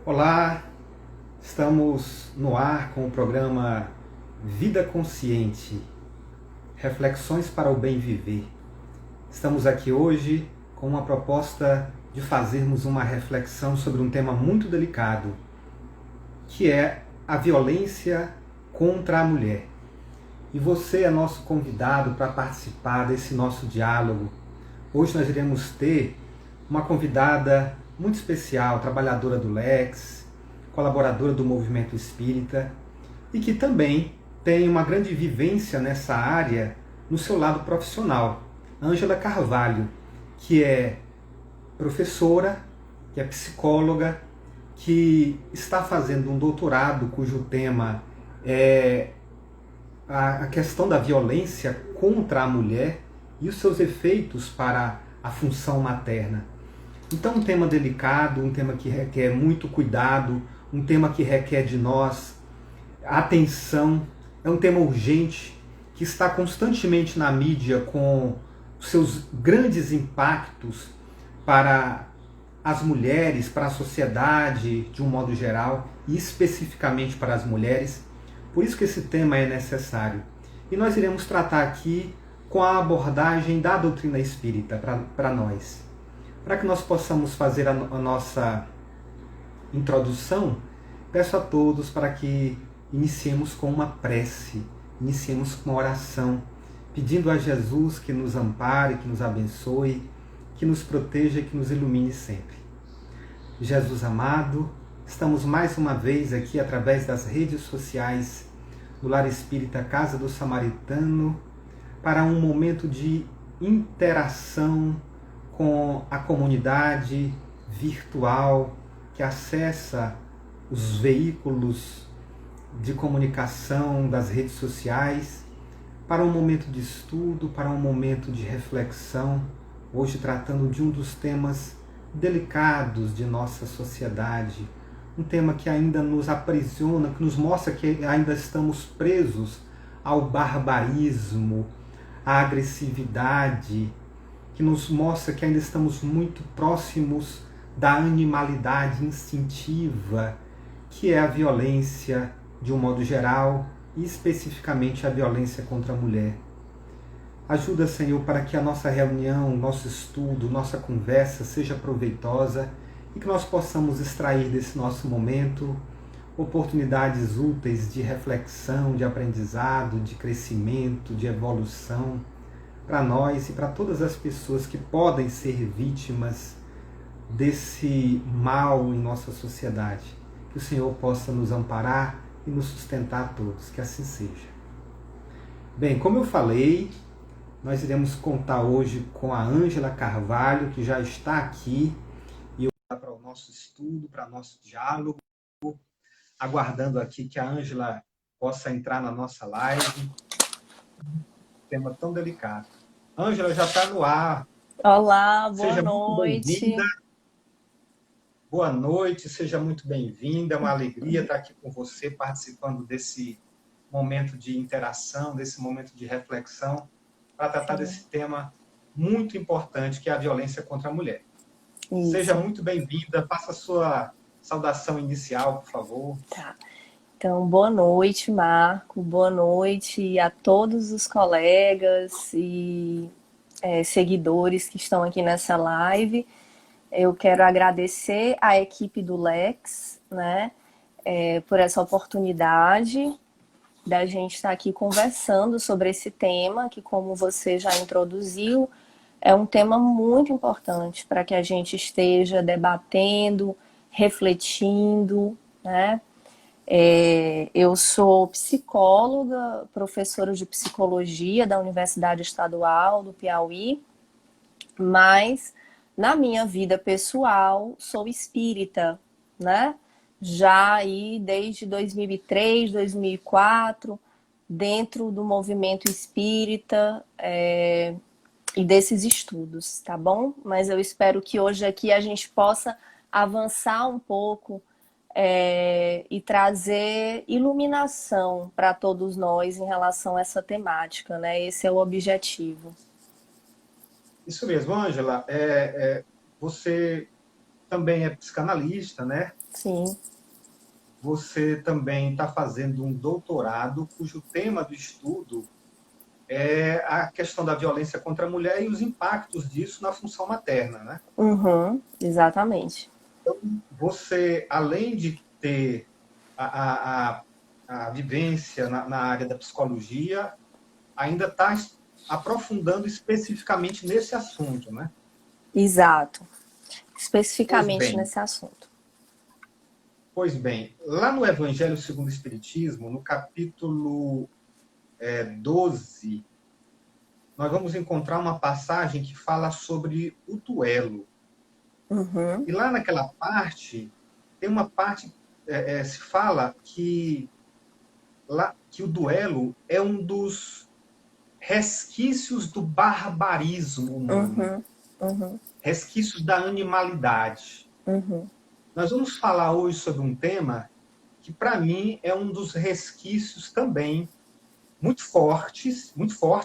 Olá, estamos no ar com o programa Vida Consciente, Reflexões para o Bem Viver. Estamos aqui hoje com uma proposta de fazermos uma reflexão sobre um tema muito delicado, que é a violência contra a mulher. E você é nosso convidado para participar desse nosso diálogo. Hoje nós iremos ter uma convidada muito especial, trabalhadora do Lex, colaboradora do Movimento Espírita e que também tem uma grande vivência nessa área no seu lado profissional. Ângela Carvalho, que é professora, que é psicóloga, que está fazendo um doutorado cujo tema é a questão da violência contra a mulher e os seus efeitos para a função materna. Então, um tema delicado, um tema que requer muito cuidado, um tema que requer de nós atenção, é um tema urgente, que está constantemente na mídia com os seus grandes impactos para as mulheres, para a sociedade de um modo geral, e especificamente para as mulheres. Por isso que esse tema é necessário. E nós iremos tratar aqui com a abordagem da doutrina espírita para nós. Para que nós possamos fazer a nossa introdução, peço a todos para que iniciemos com uma prece, iniciemos com uma oração, pedindo a Jesus que nos ampare, que nos abençoe, que nos proteja e que nos ilumine sempre. Jesus amado, estamos mais uma vez aqui através das redes sociais do Lar Espírita Casa do Samaritano para um momento de interação com a comunidade virtual que acessa os veículos de comunicação das redes sociais, para um momento de estudo, para um momento de reflexão, hoje tratando de um dos temas delicados de nossa sociedade, um tema que ainda nos aprisiona, que nos mostra que ainda estamos presos ao barbarismo, à agressividade, que nos mostra que ainda estamos muito próximos da animalidade instintiva, que é a violência de um modo geral e especificamente a violência contra a mulher. Ajuda, Senhor, para que a nossa reunião, nosso estudo, nossa conversa seja proveitosa e que nós possamos extrair desse nosso momento oportunidades úteis de reflexão, de aprendizado, de crescimento, de evolução, para nós e para todas as pessoas que podem ser vítimas desse mal em nossa sociedade. Que o Senhor possa nos amparar e nos sustentar a todos, que assim seja. Bem, como eu falei, nós iremos contar hoje com a Ângela Carvalho, que já está aqui, e para o nosso estudo, para o nosso diálogo, aguardando aqui que a Ângela possa entrar na nossa live. Tema tão delicado. Ângela já está no ar. Olá, boa Seja muito noite. bem-vinda. Boa noite, seja muito bem-vinda. É uma alegria estar aqui com você, participando desse momento de interação, desse momento de reflexão, para tratar desse tema muito importante, que é a violência contra a mulher. Isso. Seja muito bem-vinda. Faça a sua saudação inicial, por favor. Tá. Então, boa noite, Marco. Boa noite a todos os colegas e seguidores que estão aqui nessa live. Eu quero agradecer à equipe do Lex, né, por essa oportunidade da gente estar aqui conversando sobre esse tema, que, como você já introduziu, é um tema muito importante para que a gente esteja debatendo, refletindo, né? Eu sou psicóloga, professora de psicologia da Universidade Estadual do Piauí, mas na minha vida pessoal sou espírita, né? Já aí desde 2003, 2004, dentro do movimento espírita e desses estudos, tá bom? Mas eu espero que hoje aqui a gente possa avançar um pouco e trazer iluminação para todos nós em relação a essa temática, né? Esse é o objetivo. Isso mesmo, Ângela. Você também é psicanalista, né? Sim. Você também está fazendo um doutorado cujo tema do estudo é a questão da violência contra a mulher e os impactos disso na função materna, né? Uhum, exatamente. Você, além de ter a vivência na área da psicologia, ainda está aprofundando especificamente nesse assunto, né? Exato. Pois Especificamente bem, nesse assunto. pois bem, lá no Evangelho segundo o Espiritismo, no capítulo 12, nós vamos encontrar uma passagem que fala sobre o duelo. Uhum, E lá naquela parte, tem uma parte, se fala que o duelo é um dos resquícios do barbarismo humano, uhum, uhum, resquícios da animalidade. uhum, Nós vamos falar hoje sobre um tema que, para mim, é um dos resquícios também muito forte,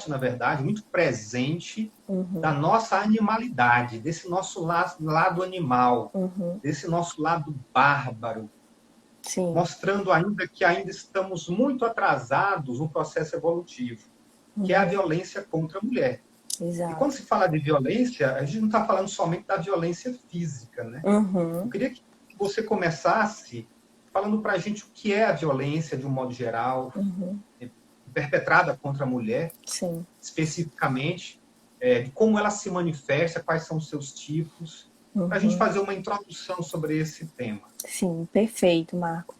na verdade, muito presente da uhum, nossa animalidade, desse nosso lado animal, uhum. desse nosso lado bárbaro, Sim. mostrando ainda que ainda estamos muito atrasados no processo evolutivo, que é a Uhum, violência contra a mulher. E quando exato. se fala de violência, a gente não está falando somente da violência física, né? Eu Uhum, queria que você começasse falando para a gente o que é a violência de um modo geral, uhum, perpetrada contra a mulher, sim. especificamente, de como ela se manifesta, quais são os seus tipos, para a gente Uhum, fazer uma introdução sobre esse tema. sim, perfeito, Marco.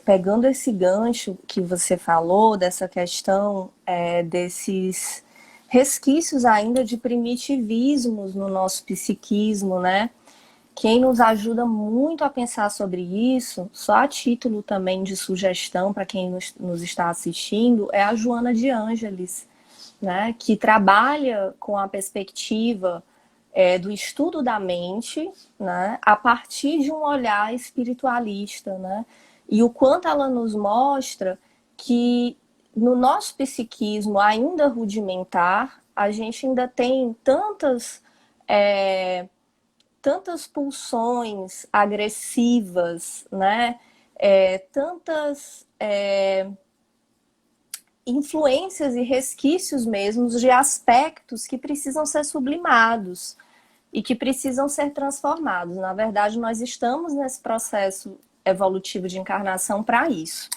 Pegando esse gancho que você falou, dessa questão desses resquícios ainda de primitivismos no nosso psiquismo, né? Quem nos ajuda muito a pensar sobre isso, só a título também de sugestão para quem nos está assistindo, é a Joana de Ângeles, né? Que trabalha com a perspectiva do estudo da mente, né? A partir de um olhar espiritualista, né? E o quanto ela nos mostra que no nosso psiquismo ainda rudimentar, a gente ainda tem tantas pulsões agressivas, né? Tantas influências e resquícios mesmos de aspectos que precisam ser sublimados e que precisam ser transformados. Na verdade, nós estamos nesse processo evolutivo de encarnação para isso,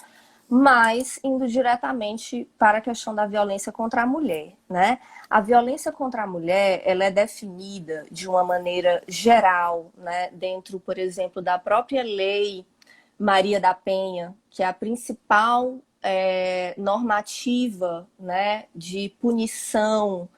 mas indo diretamente para a questão da violência contra a mulher, né? A violência contra a mulher, ela é definida de uma maneira geral, né? Dentro, por exemplo, da própria lei Maria da Penha, que é a principal normativa, né, de punição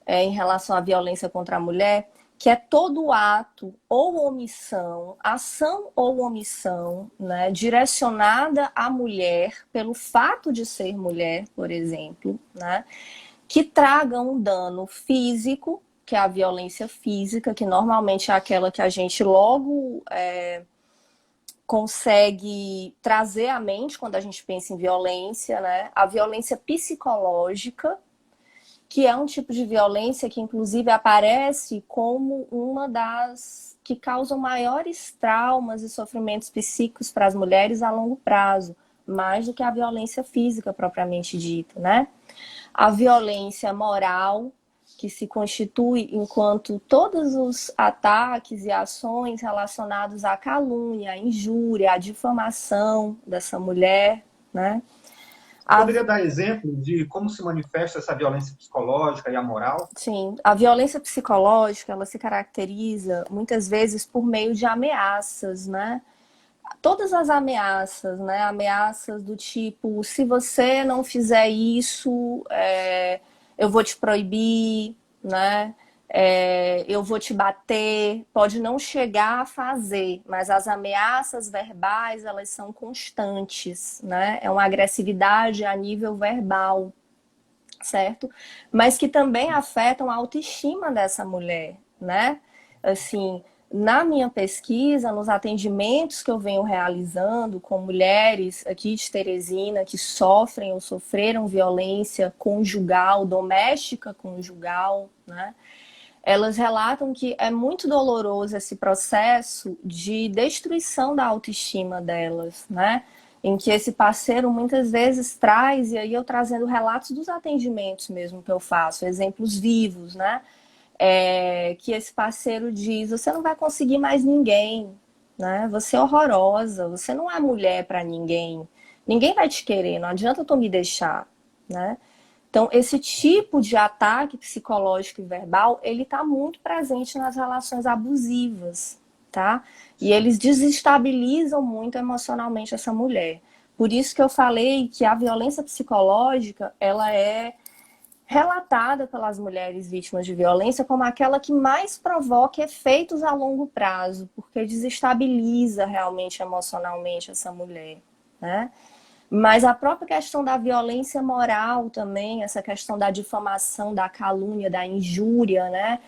em relação à violência contra a mulher, que é todo ato ou omissão, ação ou omissão, né, direcionada à mulher pelo fato de ser mulher, por exemplo, né, que traga um dano físico, que é a violência física, que normalmente é aquela que a gente logo consegue trazer à mente quando a gente pensa em violência, né? A violência psicológica, que é um tipo de violência que inclusive aparece como uma das que causam maiores traumas e sofrimentos psíquicos para as mulheres a longo prazo, mais do que a violência física propriamente dita, né? A violência moral, que se constitui enquanto todos os ataques e ações relacionados à calúnia, à injúria, à difamação dessa mulher, né? Você A poderia dar exemplo de como se manifesta essa violência psicológica e a moral? Sim, a violência psicológica, ela se caracteriza muitas vezes por meio de ameaças, né? Todas as ameaças, né? Ameaças do tipo, se você não fizer isso, eu vou te proibir, né? Eu vou te bater. Pode não chegar a fazer, mas as ameaças verbais, elas são constantes, né? É uma agressividade a nível verbal, certo? Mas que também afetam a autoestima dessa mulher, né? Assim, na minha pesquisa, nos atendimentos que eu venho realizando com mulheres aqui de Teresina que sofrem ou sofreram violência conjugal, doméstica conjugal, né? elas relatam que é muito doloroso esse processo de destruição da autoestima delas, né? Em que esse parceiro muitas vezes traz, e aí eu trazendo relatos dos atendimentos mesmo que eu faço, exemplos vivos, né? Que esse parceiro diz: você não vai conseguir mais ninguém, né? Você é horrorosa, você não é mulher para ninguém, ninguém vai te querer, não adianta tu me deixar, né? Então, esse tipo de ataque psicológico e verbal, ele está muito presente nas relações abusivas, tá? E eles desestabilizam muito emocionalmente essa mulher. Por isso que eu falei que a violência psicológica, ela é relatada pelas mulheres vítimas de violência como aquela que mais provoca efeitos a longo prazo, porque desestabiliza realmente emocionalmente essa mulher, né? Mas a própria questão da violência moral também, essa questão da difamação, da calúnia, da injúria, né?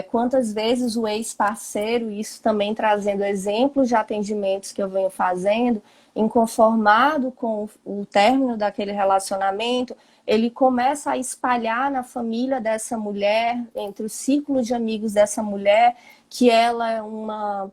Quantas vezes o ex-parceiro, isso também trazendo exemplos de atendimentos que eu venho fazendo, inconformado com o término daquele relacionamento, ele começa a espalhar na família dessa mulher, entre o círculo de amigos dessa mulher, que ela é uma,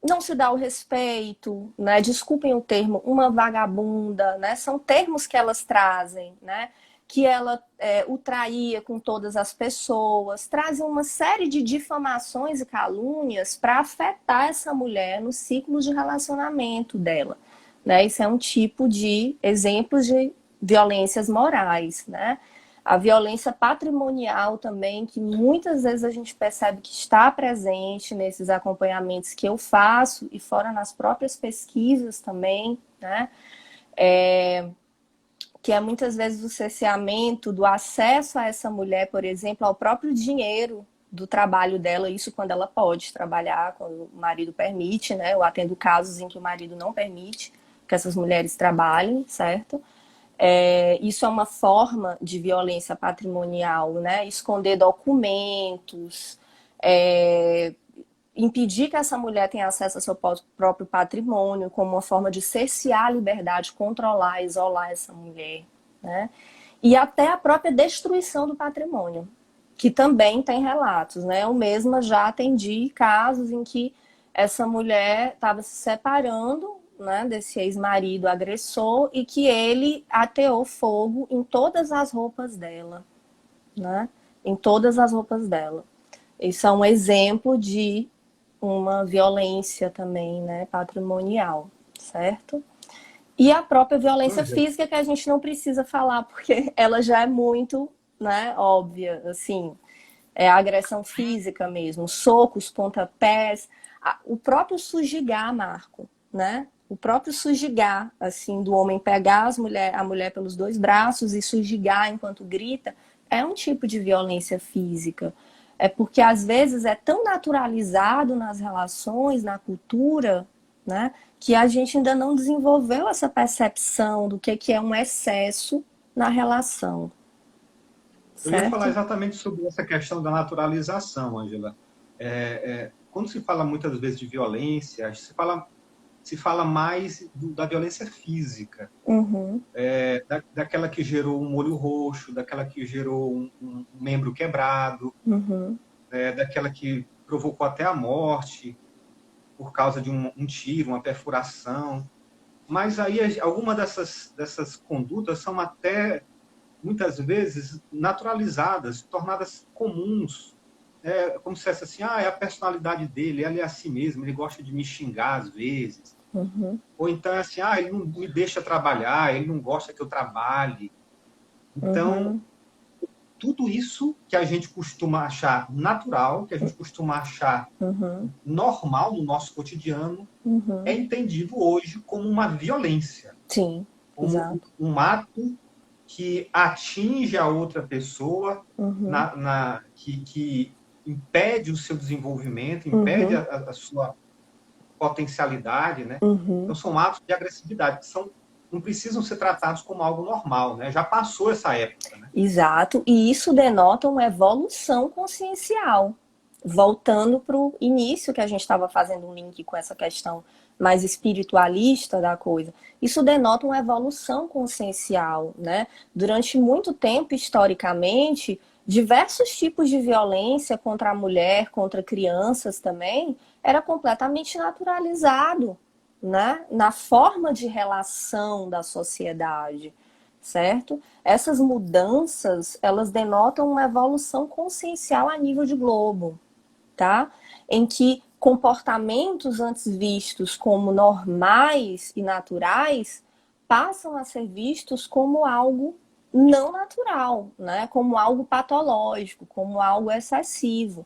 não se dá o respeito, né? Desculpem o termo, uma vagabunda, né? São termos que elas trazem, né? Que ela o traía com todas as pessoas, trazem uma série de difamações e calúnias para afetar essa mulher no ciclo de relacionamento dela, né? Isso é um tipo de exemplos de violências morais, né? A violência patrimonial também, que muitas vezes a gente percebe que está presente nesses acompanhamentos que eu faço e fora nas próprias pesquisas também, né? Que é muitas vezes o cerceamento do acesso a essa mulher, por exemplo, ao próprio dinheiro do trabalho dela, isso quando ela pode trabalhar, quando o marido permite, né? Eu atendo casos em que o marido não permite que essas mulheres trabalhem, certo? Isso é uma forma de violência patrimonial, né? Esconder documentos, impedir que essa mulher tenha acesso ao seu próprio patrimônio, como uma forma de cercear a liberdade, controlar, isolar essa mulher, né? E até a própria destruição do patrimônio, que também tem relatos, né? Eu mesma já atendi casos em que essa mulher estava se separando, né, desse ex-marido agressor e que ele ateou fogo em todas as roupas dela, né? Em todas as roupas dela. Isso é um exemplo de uma violência também, né, patrimonial, certo? E a própria violência física, que a gente não precisa falar, porque ela já é muito, né, óbvia, assim, é a agressão física mesmo, socos, pontapés, o próprio sujigar, Marco, né? O próprio sujigar, assim, do homem pegar a mulher pelos dois braços e sujigar enquanto grita, é um tipo de violência física. É porque às vezes é tão naturalizado nas relações, na cultura, né, que a gente ainda não desenvolveu essa percepção do que é um excesso na relação, Eu ia falar certo? exatamente sobre essa questão da naturalização, Ângela. Quando se fala muitas vezes de violência, se fala mais da violência física, Uhum, daquela que gerou um olho roxo, daquela que gerou um membro quebrado, uhum, daquela que provocou até a morte por causa de um tiro, uma perfuração. Mas aí algumas dessas condutas são até, muitas vezes, naturalizadas, tornadas comuns. Como se fosse assim, é a personalidade dele, ele é assim mesmo, ele gosta de me xingar às vezes. uhum, Ou então é assim, ele não me deixa trabalhar, ele não gosta que eu trabalhe. Então, uhum, tudo isso que a gente costuma achar natural, que a gente costuma achar uhum, normal no nosso cotidiano, é uhum. entendido hoje como uma violência, Sim, como exato. um ato que atinge a outra pessoa, Uhum, que impede o seu desenvolvimento, impede uhum, a sua potencialidade, né? uhum. Então, são atos de agressividade, que não precisam ser tratados como algo normal, né? Já passou essa época, né? Exato, e isso denota uma evolução consciencial. Voltando para o início que a gente estava fazendo um link com essa questão mais espiritualista da coisa. Isso denota uma evolução consciencial, né? Durante muito tempo, historicamente, Diversos tipos de violência contra a mulher, contra crianças também, era completamente naturalizado, né? Na forma de relação da sociedade, certo? Essas mudanças, elas denotam uma evolução consciencial a nível de globo, tá? Em que comportamentos antes vistos como normais e naturais passam a ser vistos como algo não natural, né? Como algo patológico, como algo excessivo.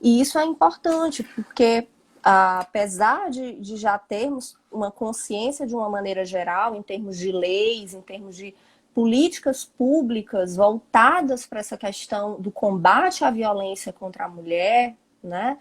E isso é importante, porque apesar de já termos uma consciência de uma maneira geral, em termos de leis, em termos de políticas públicas voltadas para essa questão do combate à violência contra a mulher, né?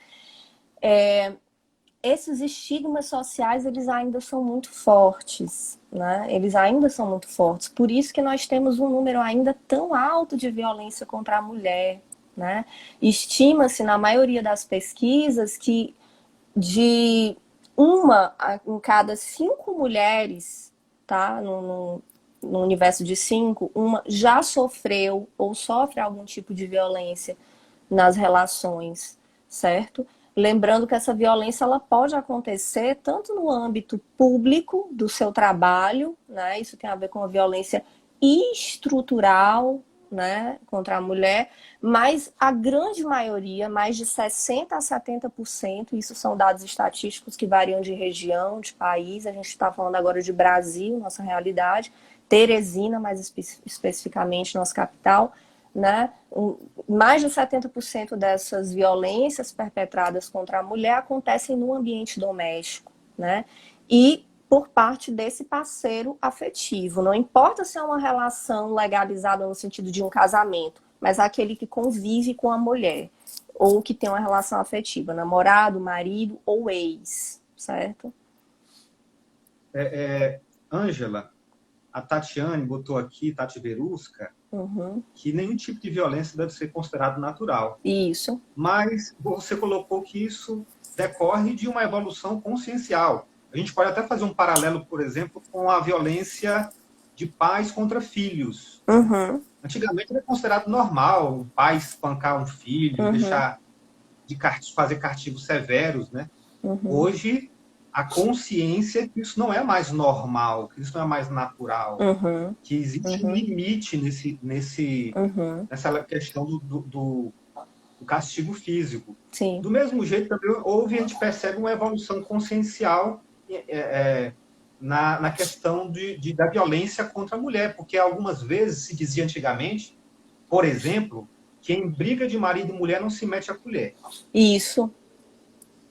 Esses estigmas sociais, eles ainda são muito fortes, né? Eles ainda são muito fortes. Por isso que nós temos um número ainda tão alto de violência contra a mulher, né? Estima-se, na maioria das pesquisas, que de uma em cada 5 mulheres, tá? No universo de 5, uma já sofreu ou sofre algum tipo de violência nas relações, certo? Lembrando que essa violência ela pode acontecer tanto no âmbito público do seu trabalho, né? Isso tem a ver com a violência estrutural, né, contra a mulher, mas a grande maioria, mais de 60% a 70%, isso são dados estatísticos que variam de região, de país, a gente está falando agora de Brasil, nossa realidade, Teresina, mais especificamente, nossa capital, né? Mais de 70% dessas violências perpetradas contra a mulher acontecem no ambiente doméstico, né? E por parte desse parceiro afetivo. Não importa se é uma relação legalizada no sentido de um casamento, mas aquele que convive com a mulher, ou que tem uma relação afetiva, namorado, marido ou ex, certo? Ângela, a Tatiane botou aqui, Tati Verusca, que nenhum tipo de violência deve ser considerado natural. Isso. Mas você colocou que isso decorre de uma evolução consciencial. A gente pode até fazer um paralelo, por exemplo, com a violência de pais contra filhos. Antigamente era considerado normal o pai espancar um filho, deixar de fazer castigos severos, né? Hoje, a consciência é que isso não é mais normal, que isso não é mais natural, que existe um limite nessa questão do castigo físico. Sim. Do mesmo jeito, também a gente percebe uma evolução consciencial na questão da violência contra a mulher, porque algumas vezes se dizia antigamente, por exemplo, que em briga de marido e mulher não se mete a colher. Isso.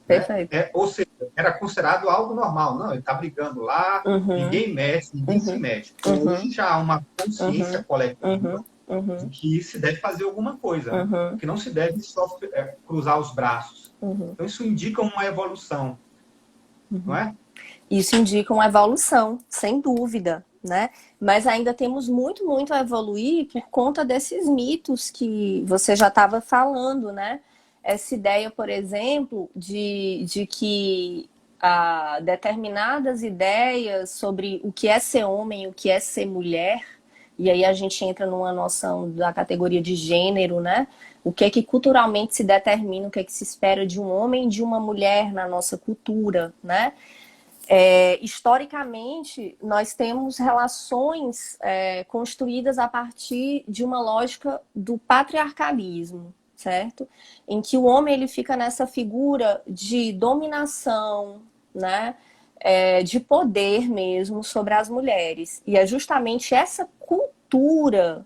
Né? Perfeito. Ou seja, era considerado algo normal. Não, ele está brigando lá, ninguém mete, ninguém se mete. Hoje já há uma consciência coletiva de que se deve fazer alguma coisa, né? Que não se deve só cruzar os braços. Então isso indica uma evolução, não é? Isso indica uma evolução, sem dúvida, né? Mas ainda temos muito, muito a evoluir por conta desses mitos que você já estava falando, né? Essa ideia, por exemplo, de que determinadas ideias sobre o que é ser homem e o que é ser mulher, e aí a gente entra numa noção da categoria de gênero, né? O que é que culturalmente se determina, o que é que se espera de um homem e de uma mulher na nossa cultura, né? Historicamente, nós temos relações construídas a partir de uma lógica do patriarcalismo, certo? Em que o homem ele fica nessa figura de dominação, né? De poder mesmo sobre as mulheres. E é justamente essa cultura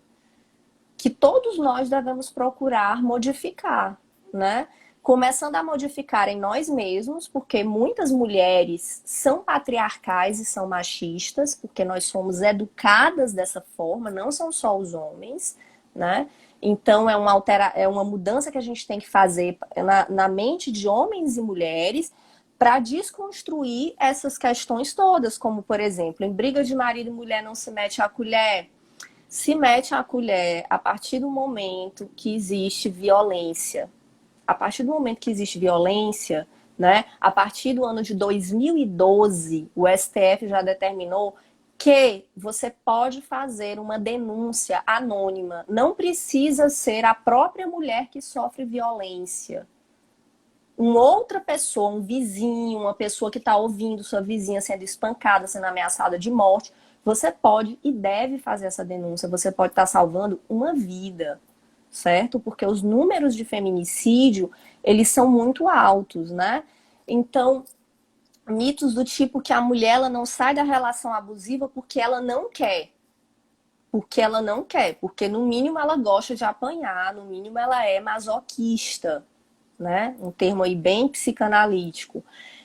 que todos nós devemos procurar modificar, né? Começando a modificar em nós mesmos, porque muitas mulheres são patriarcais e são machistas, porque nós somos educadas dessa forma, não são só os homens, né? Então é uma mudança que a gente tem que fazer na mente de homens e mulheres para desconstruir essas questões todas, como, por exemplo, em briga de marido e mulher não se mete a colher. Se mete a colher a partir do momento que existe violência. A partir do momento que existe violência, né, a partir do ano de 2012, o STF já determinou que você pode fazer uma denúncia anônima. Não precisa ser a própria mulher que sofre violência. Uma outra pessoa, um vizinho, uma pessoa que está ouvindo sua vizinha sendo espancada, sendo ameaçada de morte, você pode e deve fazer essa denúncia. Você pode estar salvando uma vida, certo? Porque os números de feminicídio, eles são muito altos, né? Então, mitos do tipo que a mulher ela não sai da relação abusiva porque ela não quer. Porque ela não quer. Porque, no mínimo, ela gosta de apanhar. No mínimo, ela é masoquista, né? Um termo aí bem psicanalítico.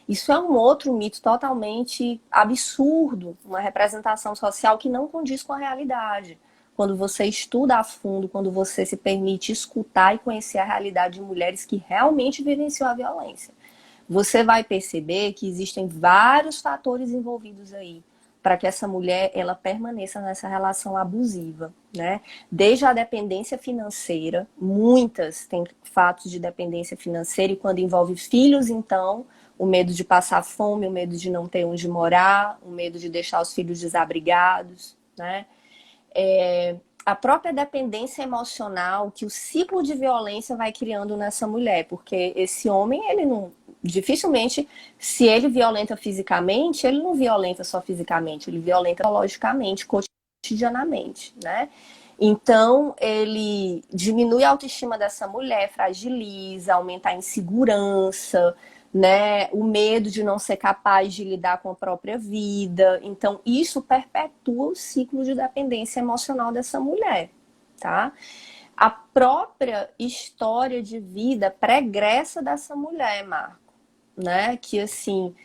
Isso é um outro mito totalmente absurdo, uma representação social que não condiz com a realidade. Quando você estuda a fundo, quando você se permite escutar e conhecer a realidade de mulheres que realmente vivenciam a violência, você vai perceber que existem vários fatores envolvidos aí para que essa mulher ela permaneça nessa relação abusiva, né? Desde a dependência financeira, muitas têm fatos de dependência financeira e quando envolve filhos, então, o medo de passar fome, o medo de não ter onde morar, o medo de deixar os filhos desabrigados, né? A própria dependência emocional que o ciclo de violência vai criando nessa mulher, porque esse homem, ele não, dificilmente, se ele violenta fisicamente, ele não violenta só fisicamente, ele violenta psicologicamente, cotidianamente, né? Então, ele diminui a autoestima dessa mulher, fragiliza, aumenta a insegurança, né? O medo de não ser capaz de lidar com a própria vida. Então, isso perpetua o ciclo de dependência emocional dessa mulher, tá? A própria história de vida pregressa dessa mulher, Marco, né? Que, assim,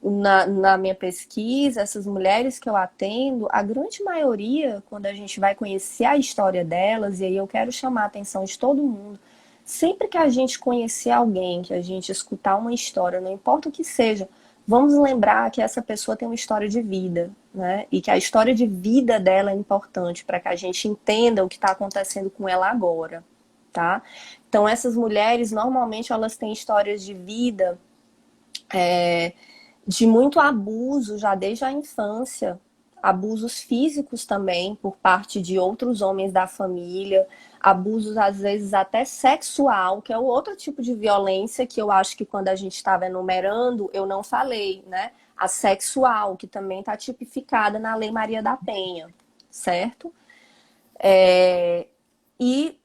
na minha pesquisa, essas mulheres que eu atendo, a grande maioria, quando a gente vai conhecer a história delas, e aí eu quero chamar a atenção de todo mundo, sempre que a gente conhecer alguém, que a gente escutar uma história, não importa o que seja, vamos lembrar que essa pessoa tem uma história de vida, né? E que a história de vida dela é importante para que a gente entenda o que está acontecendo com ela agora, tá? Então, essas mulheres, normalmente, elas têm histórias de vida de muito abuso já desde a infância, abusos físicos também por parte de outros homens da família, abusos às vezes até sexual, que é o outro tipo de violência que eu acho que quando a gente estava enumerando eu não falei, né? A sexual, que também está tipificada na Lei Maria da Penha, certo? E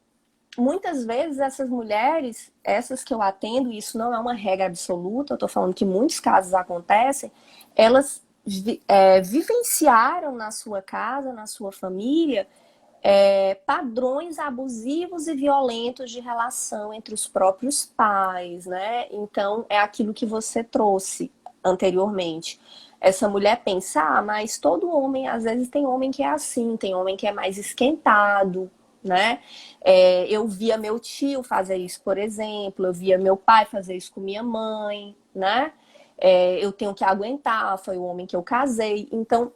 muitas vezes essas mulheres, essas que eu atendo, isso não é uma regra absoluta, eu estou falando que muitos casos acontecem, elas vivenciaram na sua casa, na sua família, padrões abusivos e violentos de relação entre os próprios pais, né? Então, é aquilo que você trouxe anteriormente. Essa mulher pensa, mas todo homem, às vezes tem homem que é assim, tem homem que é mais esquentado, né? Eu via meu tio fazer isso, por exemplo, eu via meu pai fazer isso com minha mãe, né? Eu tenho que aguentar, foi o homem que eu casei. Então,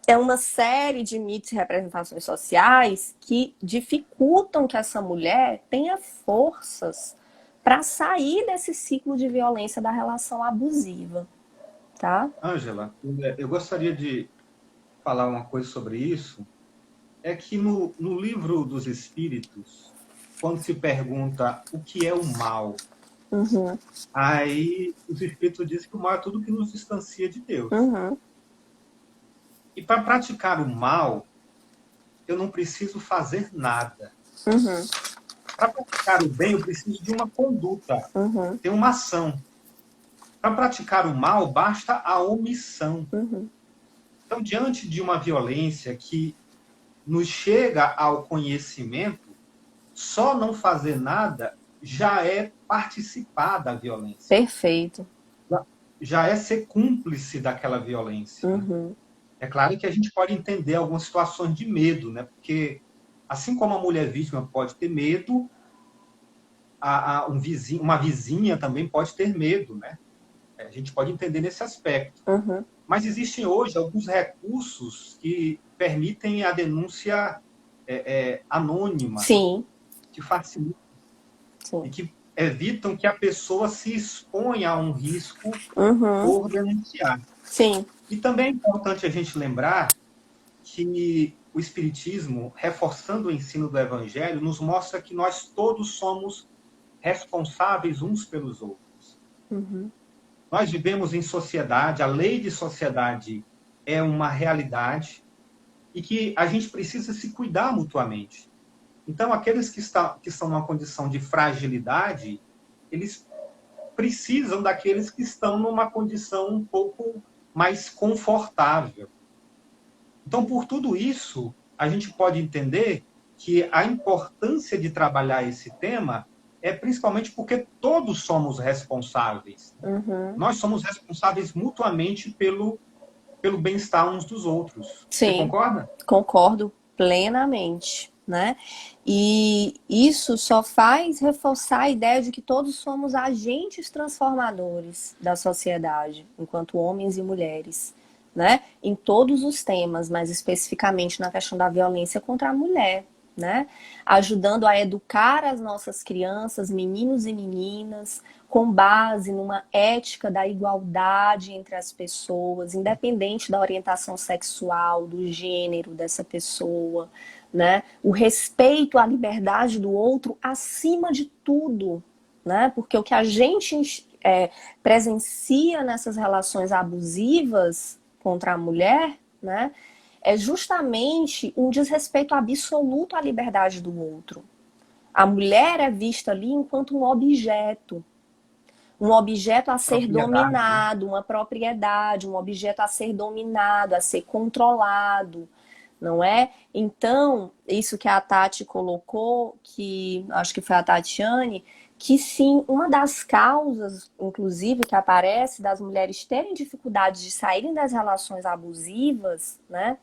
é uma série de mitos e representações sociais que dificultam que essa mulher tenha forças para sair desse ciclo de violência da relação abusiva, tá? Ângela, eu gostaria de falar uma coisa sobre isso. É que no livro dos Espíritos, quando se pergunta o que é o mal, Uhum, aí os Espíritos dizem que o mal é tudo que nos distancia de Deus. uhum, E para praticar o mal, eu não preciso fazer nada. uhum, Para praticar o bem, eu preciso de uma conduta, uhum, ter uma ação. Para praticar o mal, basta a omissão. uhum. Então, diante de uma violência que nos chega ao conhecimento, só não fazer nada já é participar da violência. Perfeito. Já é ser cúmplice daquela violência. Né? Uhum, É claro que a gente pode entender algumas situações de medo, né? Porque assim como a mulher vítima pode ter medo, uma vizinha também pode ter medo, né? A gente pode entender nesse aspecto. uhum. Mas existem hoje alguns recursos que permitem a denúncia anônima, Sim, que facilitam e sim. que evitam que a pessoa se exponha a um risco Uhum, por denunciar. sim. E também é importante a gente lembrar que o Espiritismo, reforçando o ensino do Evangelho, nos mostra que nós todos somos responsáveis uns pelos outros. Uhum. Nós vivemos em sociedade, a lei de sociedade é uma realidade e que a gente precisa se cuidar mutuamente. Então, aqueles que estão numa condição de fragilidade, eles precisam daqueles que estão numa condição um pouco mais confortável. Então, por tudo isso, a gente pode entender que a importância de trabalhar esse tema é principalmente porque todos somos responsáveis. Uhum. Nós somos responsáveis mutuamente pelo bem-estar uns dos outros. Você Sim, concorda? concordo plenamente, né? E isso só faz reforçar a ideia de que todos somos agentes transformadores da sociedade, enquanto homens e mulheres, né? Em todos os temas, mas especificamente na questão da violência contra a mulher, né? Ajudando a educar as nossas crianças, meninos e meninas, com base numa ética da igualdade entre as pessoas, independente da orientação sexual, do gênero dessa pessoa, né? O respeito à liberdade do outro acima de tudo, né? Porque o que a gente presencia nessas relações abusivas contra a mulher, né? É justamente um desrespeito absoluto à liberdade do outro. A mulher é vista ali enquanto um objeto a ser Propriedade, né? dominado, uma propriedade, um objeto a ser dominado, a ser controlado, não é? Então, isso que a Tati colocou, que acho que foi a Tatiane, que sim, uma das causas, inclusive, que aparece das mulheres terem dificuldade de saírem das relações abusivas, né,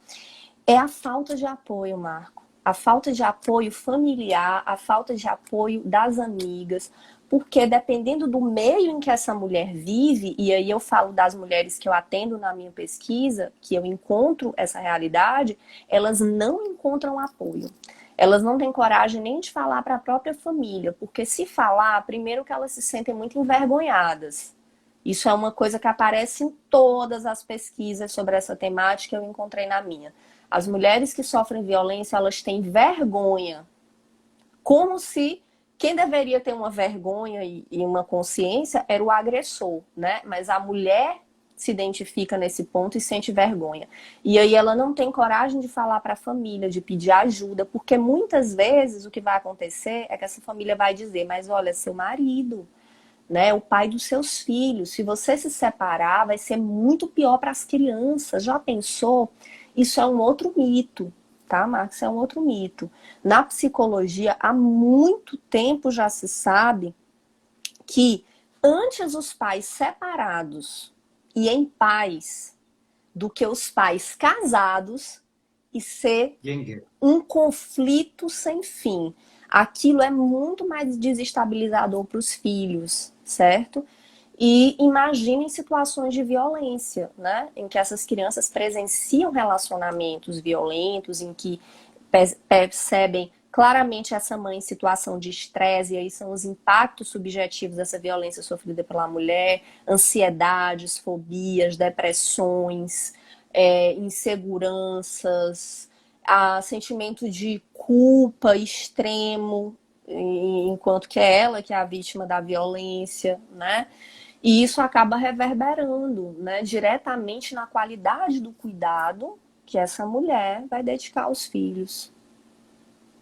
é a falta de apoio, Marco. A falta de apoio familiar, a falta de apoio das amigas, porque dependendo do meio em que essa mulher vive, e aí eu falo das mulheres que eu atendo na minha pesquisa, que eu encontro essa realidade, elas não encontram apoio. Elas não têm coragem nem de falar para a própria família, porque se falar, primeiro que elas se sentem muito envergonhadas. Isso é uma coisa que aparece em todas as pesquisas sobre essa temática, eu encontrei na minha. As mulheres que sofrem violência, elas têm vergonha, como se quem deveria ter uma vergonha e uma consciência era o agressor, né? Mas a mulher se identifica nesse ponto e sente vergonha. E aí ela não tem coragem de falar para a família, de pedir ajuda, porque muitas vezes o que vai acontecer é que essa família vai dizer, mas olha, seu marido, né, o pai dos seus filhos, se você se separar, vai ser muito pior para as crianças. Já pensou? Isso é um outro mito, tá, Marcos? Isso é um outro mito. Na psicologia, há muito tempo já se sabe que antes os pais separados e em paz do que os pais casados e ser um conflito sem fim. Aquilo é muito mais desestabilizador para os filhos, certo? E imaginem situações de violência, né? Em que essas crianças presenciam relacionamentos violentos, em que percebem claramente essa mãe em situação de estresse, e aí são os impactos subjetivos dessa violência sofrida pela mulher, ansiedades, fobias, depressões, inseguranças, sentimento de culpa extremo, enquanto que é ela que é a vítima da violência, né? E isso acaba reverberando, né, diretamente na qualidade do cuidado que essa mulher vai dedicar aos filhos.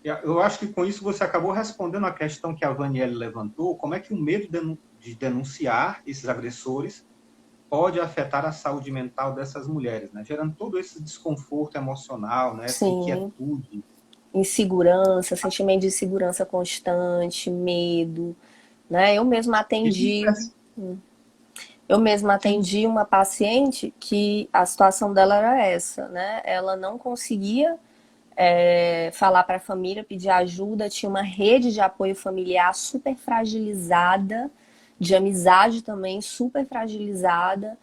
Eu acho que com isso você acabou respondendo a questão que a Vanielle levantou, como é que o medo de denunciar esses agressores pode afetar a saúde mental dessas mulheres, né? Gerando todo esse desconforto emocional, né? Essa Sim, inquietude. insegurança, sentimento de insegurança constante, medo, né? Eu mesma atendi uma paciente que a situação dela era essa, né? Ela não conseguia falar para a família, pedir ajuda, tinha uma rede de apoio familiar super fragilizada, de amizade também super fragilizada,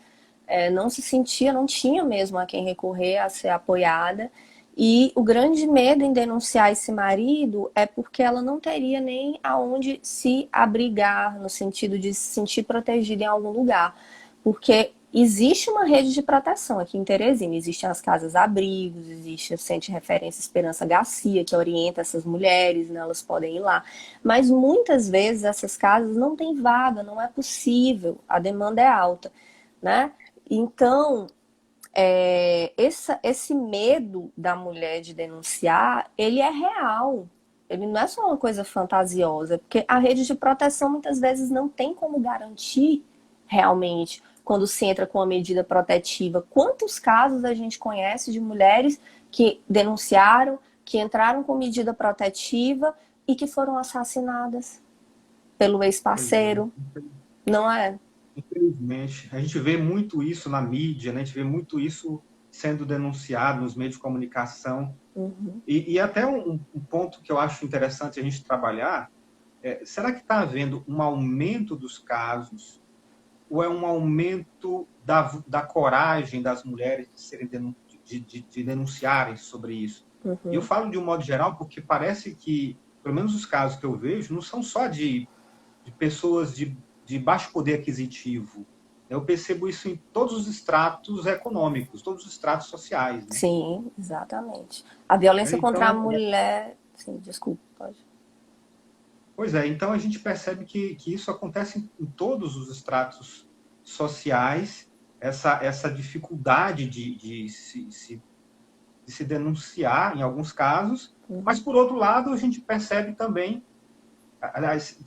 não se sentia, não tinha mesmo a quem recorrer, a ser apoiada. E o grande medo em denunciar esse marido é porque ela não teria nem aonde se abrigar, no sentido de se sentir protegida em algum lugar. Porque Existe uma rede de proteção aqui em Teresina, existem as casas-abrigos, existe o Centro de Referência Esperança Garcia, que orienta essas mulheres, né, elas podem ir lá. Mas muitas vezes essas casas não têm vaga, não é possível, a demanda é alta, né? Então, esse medo da mulher de denunciar, ele é real. Ele não é só uma coisa fantasiosa, porque a rede de proteção muitas vezes não tem como garantir realmente quando se entra com uma medida protetiva. Quantos casos a gente conhece de mulheres que denunciaram, que entraram com medida protetiva e que foram assassinadas pelo Pois é. ex-parceiro, não é? Infelizmente, a gente vê muito isso na mídia, né? A gente vê muito isso sendo denunciado nos meios de comunicação. Uhum. E até um ponto que eu acho interessante a gente trabalhar será que está havendo um aumento dos casos ou é um aumento da coragem das mulheres de serem de denunciarem sobre isso? E eu Uhum. falo de um modo geral porque parece que, pelo menos os casos que eu vejo, não são só de pessoas de baixo poder aquisitivo. Eu percebo isso em todos os estratos econômicos, todos os estratos sociais, né? Sim, exatamente. A violência contra Então, a mulher. Sim, desculpa, pode. pois é, então a gente percebe que isso acontece em todos os estratos sociais, essa dificuldade de se denunciar em alguns casos, mas, Uhum. por outro lado, a gente percebe também, aliás,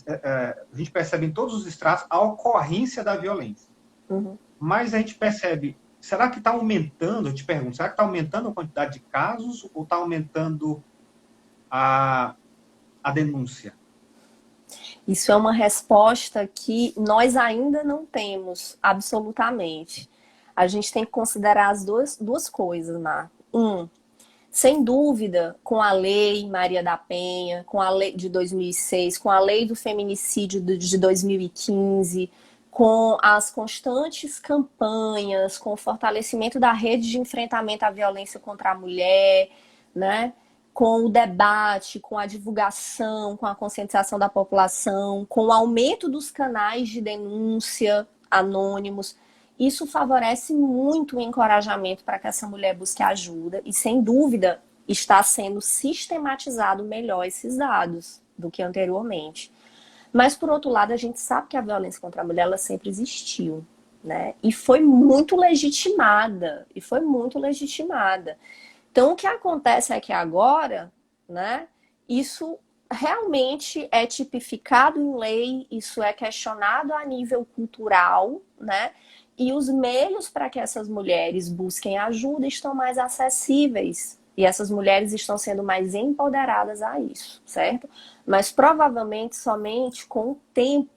a gente percebe em todos os estratos a ocorrência da violência. Uhum. Mas a gente percebe, será que está aumentando, eu te pergunto, será que está aumentando a quantidade de casos ou está aumentando a, a denúncia? Isso é uma resposta que nós ainda não temos, absolutamente. A gente tem que considerar as duas coisas, Marco. Sem dúvida, com a lei Maria da Penha, com a lei de 2006, com a lei do feminicídio de 2015, com as constantes campanhas, com o fortalecimento da rede de enfrentamento à violência contra a mulher, né? Com o debate, com a divulgação, com a conscientização da população, com o aumento dos canais de denúncia anônimos, isso favorece muito o encorajamento para que essa mulher busque ajuda e, sem dúvida, está sendo sistematizado melhor esses dados do que anteriormente. Mas, por outro lado, a gente sabe que a violência contra a mulher ela sempre existiu, né? E foi muito legitimada, Então, o que acontece é que agora, né, isso realmente é tipificado em lei, isso é questionado a nível cultural, né? E os meios para que essas mulheres busquem ajuda estão mais acessíveis. E essas mulheres estão sendo mais empoderadas a isso, certo? Mas provavelmente somente com o tempo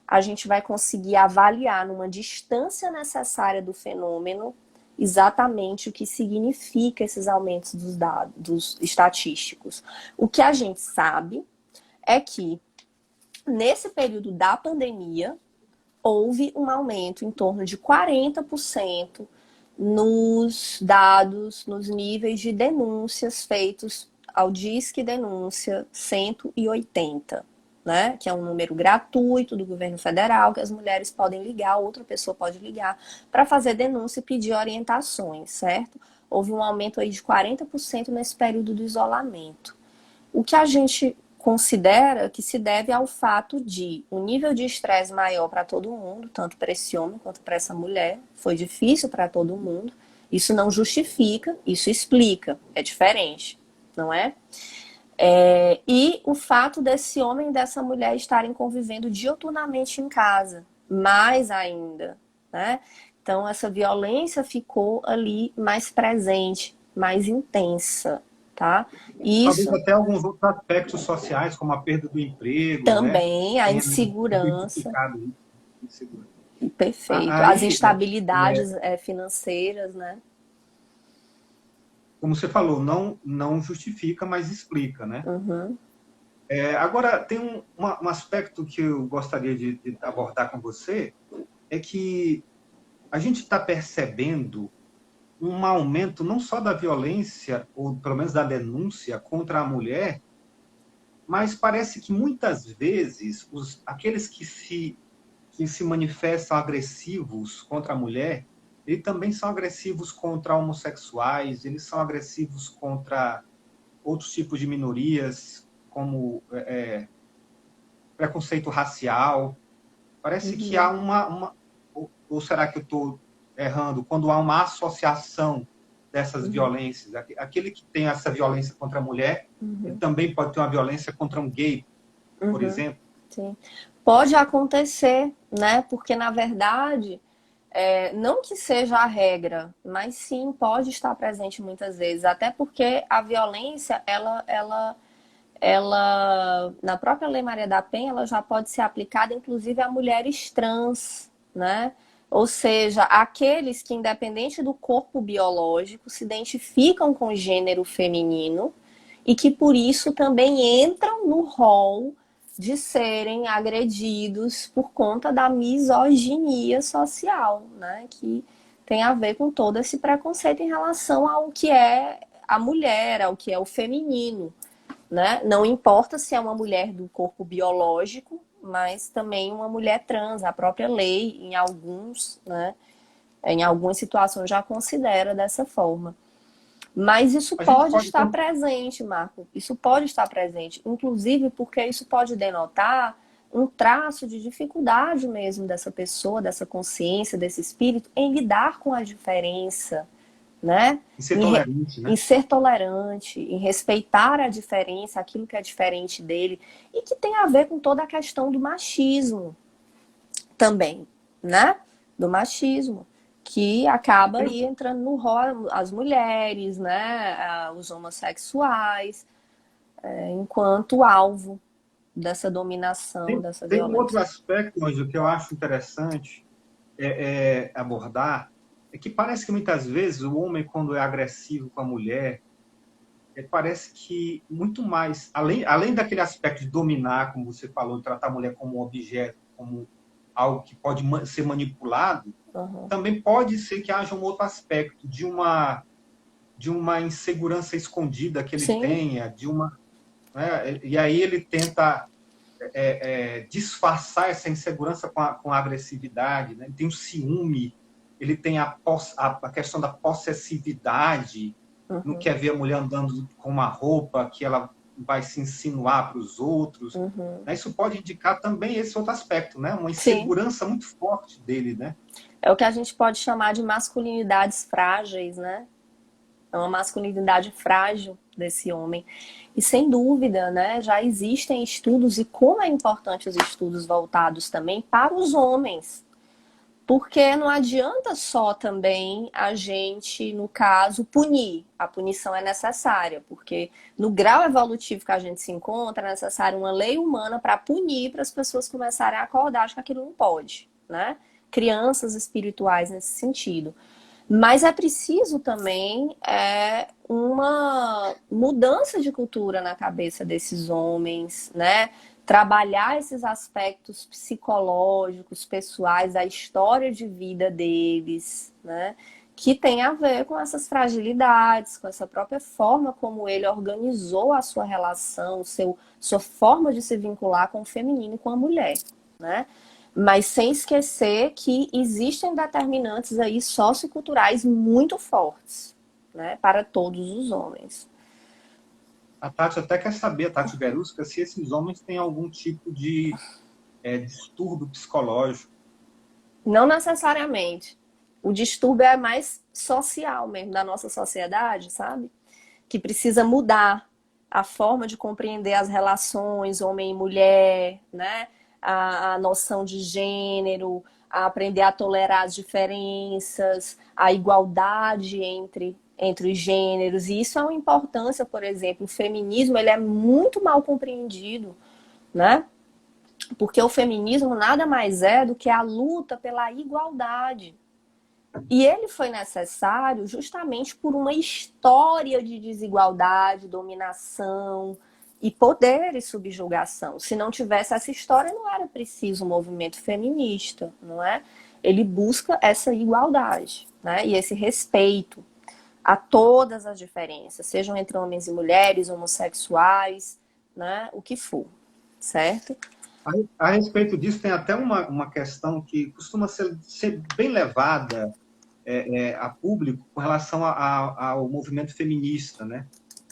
a gente vai conseguir avaliar numa distância necessária do fenômeno exatamente o que significa esses aumentos dos dados estatísticos. O que a gente sabe é que nesse período da pandemia houve um aumento em torno de 40% nos dados, nos níveis de denúncias feitos ao Disque Denúncia 180, né? Que é um número gratuito do governo federal, que as mulheres podem ligar, outra pessoa pode ligar, para fazer denúncia e pedir orientações, certo? Houve um aumento aí de 40% nesse período do isolamento. O que a gente considera que se deve ao fato de um nível de estresse maior para todo mundo, tanto para esse homem quanto para essa mulher. Foi difícil para todo mundo. Isso não justifica, isso explica. É diferente, não é? E o fato desse homem e dessa mulher estarem convivendo diuturnamente em casa, mais ainda, né? Então, essa violência ficou ali mais presente, mais intensa, tá? Talvez Isso até alguns outros aspectos sociais, como a perda do emprego, né? também, a Tenha insegurança, intensificado isso. perfeito. As Aí, instabilidades financeiras, né? como você falou, não justifica, mas explica, né? Uhum, Agora, tem um aspecto que eu gostaria de abordar com você, é que a gente está percebendo um aumento não só da violência, ou pelo menos da denúncia contra a mulher, mas parece que muitas vezes aqueles que se que se manifestam agressivos contra a mulher, eles também são agressivos contra homossexuais, eles são agressivos contra outros tipos de minorias, como preconceito racial. Parece que há ou será que eu estou errando? Quando há uma associação dessas violências, aquele que tem essa violência contra a mulher, ele também pode ter uma violência contra um gay, por exemplo. Sim. Pode acontecer, né? Porque, na verdade, não que seja a regra, mas sim pode estar presente muitas vezes. Até porque a violência, ela, na própria Lei Maria da Penha, ela já pode ser aplicada, inclusive, a mulheres trans, né? Ou seja, aqueles que, independente do corpo biológico, se identificam com o gênero feminino e que, por isso, também entram no rol de serem agredidos por conta da misoginia social, né? Que tem a ver com todo esse preconceito em relação ao que é a mulher, ao que é o feminino, né? Não importa se é uma mulher do corpo biológico, mas também uma mulher trans. A própria lei, em alguns, né, em algumas situações já considera dessa forma. Mas isso pode estar presente, Marco. Isso pode estar presente, inclusive porque isso pode denotar um traço de dificuldade mesmo dessa pessoa, dessa consciência, desse espírito, em lidar com a diferença, né? Em ser tolerante, né? Em ser tolerante, em respeitar a diferença, aquilo que é diferente dele, e que tem a ver com toda a questão do machismo também, né? Do machismo, que acaba aí entrando no rol as mulheres, né? Os homossexuais, enquanto alvo dessa dominação, dessa Tem um outro violência. aspecto, Ângelo, que eu acho interessante abordar, é que parece que muitas vezes o homem, quando é agressivo com a mulher, parece que muito mais, além daquele aspecto de dominar, como você falou, de tratar a mulher como um objeto, como algo que pode ser manipulado, também pode ser que haja um outro aspecto de uma insegurança escondida que ele tenha, né? E aí ele tenta disfarçar essa insegurança com a agressividade, né? Ele tem o ciúme, ele tem a questão da possessividade, não quer ver a mulher andando com uma roupa que ela vai se insinuar para os outros. Isso pode indicar também esse outro aspecto, né? Uma insegurança muito forte dele, né? É o que a gente pode chamar de masculinidades frágeis, né? É uma masculinidade frágil desse homem. E sem dúvida, né, já existem estudos, e como é importante os estudos voltados também para os homens. Porque não adianta só também a gente, no caso, punir. A punição é necessária, porque no grau evolutivo que a gente se encontra, é necessária uma lei humana para punir, para as pessoas começarem a acordar de que aquilo não pode, né? Crianças espirituais nesse sentido. Mas é preciso também uma mudança de cultura na cabeça desses homens, né? Trabalhar esses aspectos psicológicos, pessoais, da história de vida deles, né? Que tem a ver com essas fragilidades, com essa própria forma como ele organizou a sua relação, sua forma de se vincular com o feminino e com a mulher, né? Mas sem esquecer que existem determinantes aí socioculturais muito fortes, né, para todos os homens. A Tati até quer saber, a Tati Verusca, se esses homens têm algum tipo de distúrbio psicológico. Não necessariamente. O distúrbio é mais social mesmo, da nossa sociedade, sabe? Que precisa mudar a forma de compreender as relações homem e mulher, né? A noção de gênero, a aprender a tolerar as diferenças, a igualdade entre os gêneros. E isso é uma importância, por exemplo, o feminismo ele é muito mal compreendido, né? Porque o feminismo nada mais é do que a luta pela igualdade. E ele foi necessário justamente por uma história de desigualdade, dominação e poder e subjugação. Se não tivesse essa história, não era preciso um movimento feminista, não é? Ele busca essa igualdade, né? E esse respeito a todas as diferenças, sejam entre homens e mulheres, homossexuais, né? O que for, certo? A respeito disso, tem até uma questão que costuma ser bem levada a público com relação ao movimento feminista, né?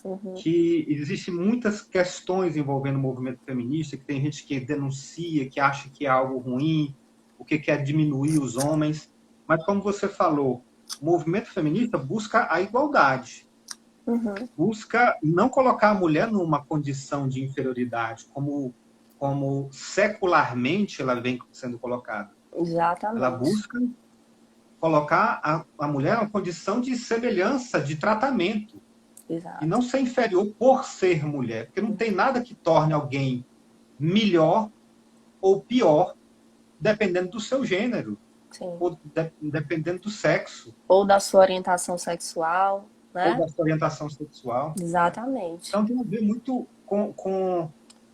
Uhum, Que existem muitas questões envolvendo o movimento feminista, que tem gente que denuncia, que acha que é algo ruim, o que quer diminuir os homens. Mas, como você falou, o movimento feminista busca a igualdade, uhum, busca não colocar a mulher numa condição de inferioridade, como secularmente ela vem sendo colocada. Ela exatamente. busca colocar a mulher numa condição de semelhança, de tratamento, e não Exato. ser inferior por ser mulher, porque não tem nada que torne alguém melhor ou pior dependendo do seu gênero, Sim. ou dependendo do sexo, Ou da sua orientação sexual, ou né? da sua orientação sexual. Né? Exatamente. Então tem a ver muito com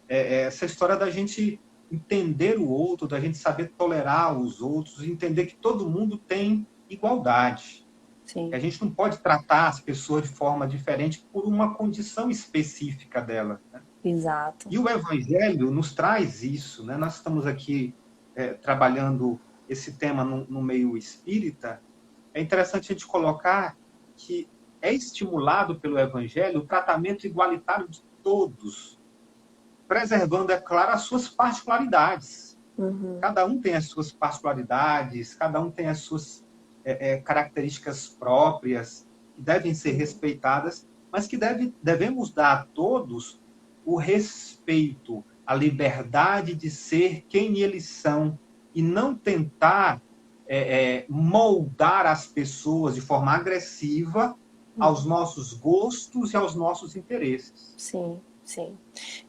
essa história da gente entender o outro, da gente saber tolerar os outros, entender que todo mundo tem igualdade. Que Sim, a gente não pode tratar as pessoas de forma diferente por uma condição específica delas. Né? exato. E o Evangelho nos traz isso. Né? Nós estamos aqui trabalhando esse tema no meio espírita. É interessante a gente colocar que é estimulado pelo Evangelho o tratamento igualitário de todos, preservando, é claro, as suas particularidades. Uhum, Cada um tem as suas particularidades, cada um tem as suas características próprias, que devem ser uhum. respeitadas, mas que devemos dar a todos o respeito, a liberdade de ser quem eles são, e não tentar moldar as pessoas de forma agressiva aos nossos gostos e aos nossos interesses. Sim, sim.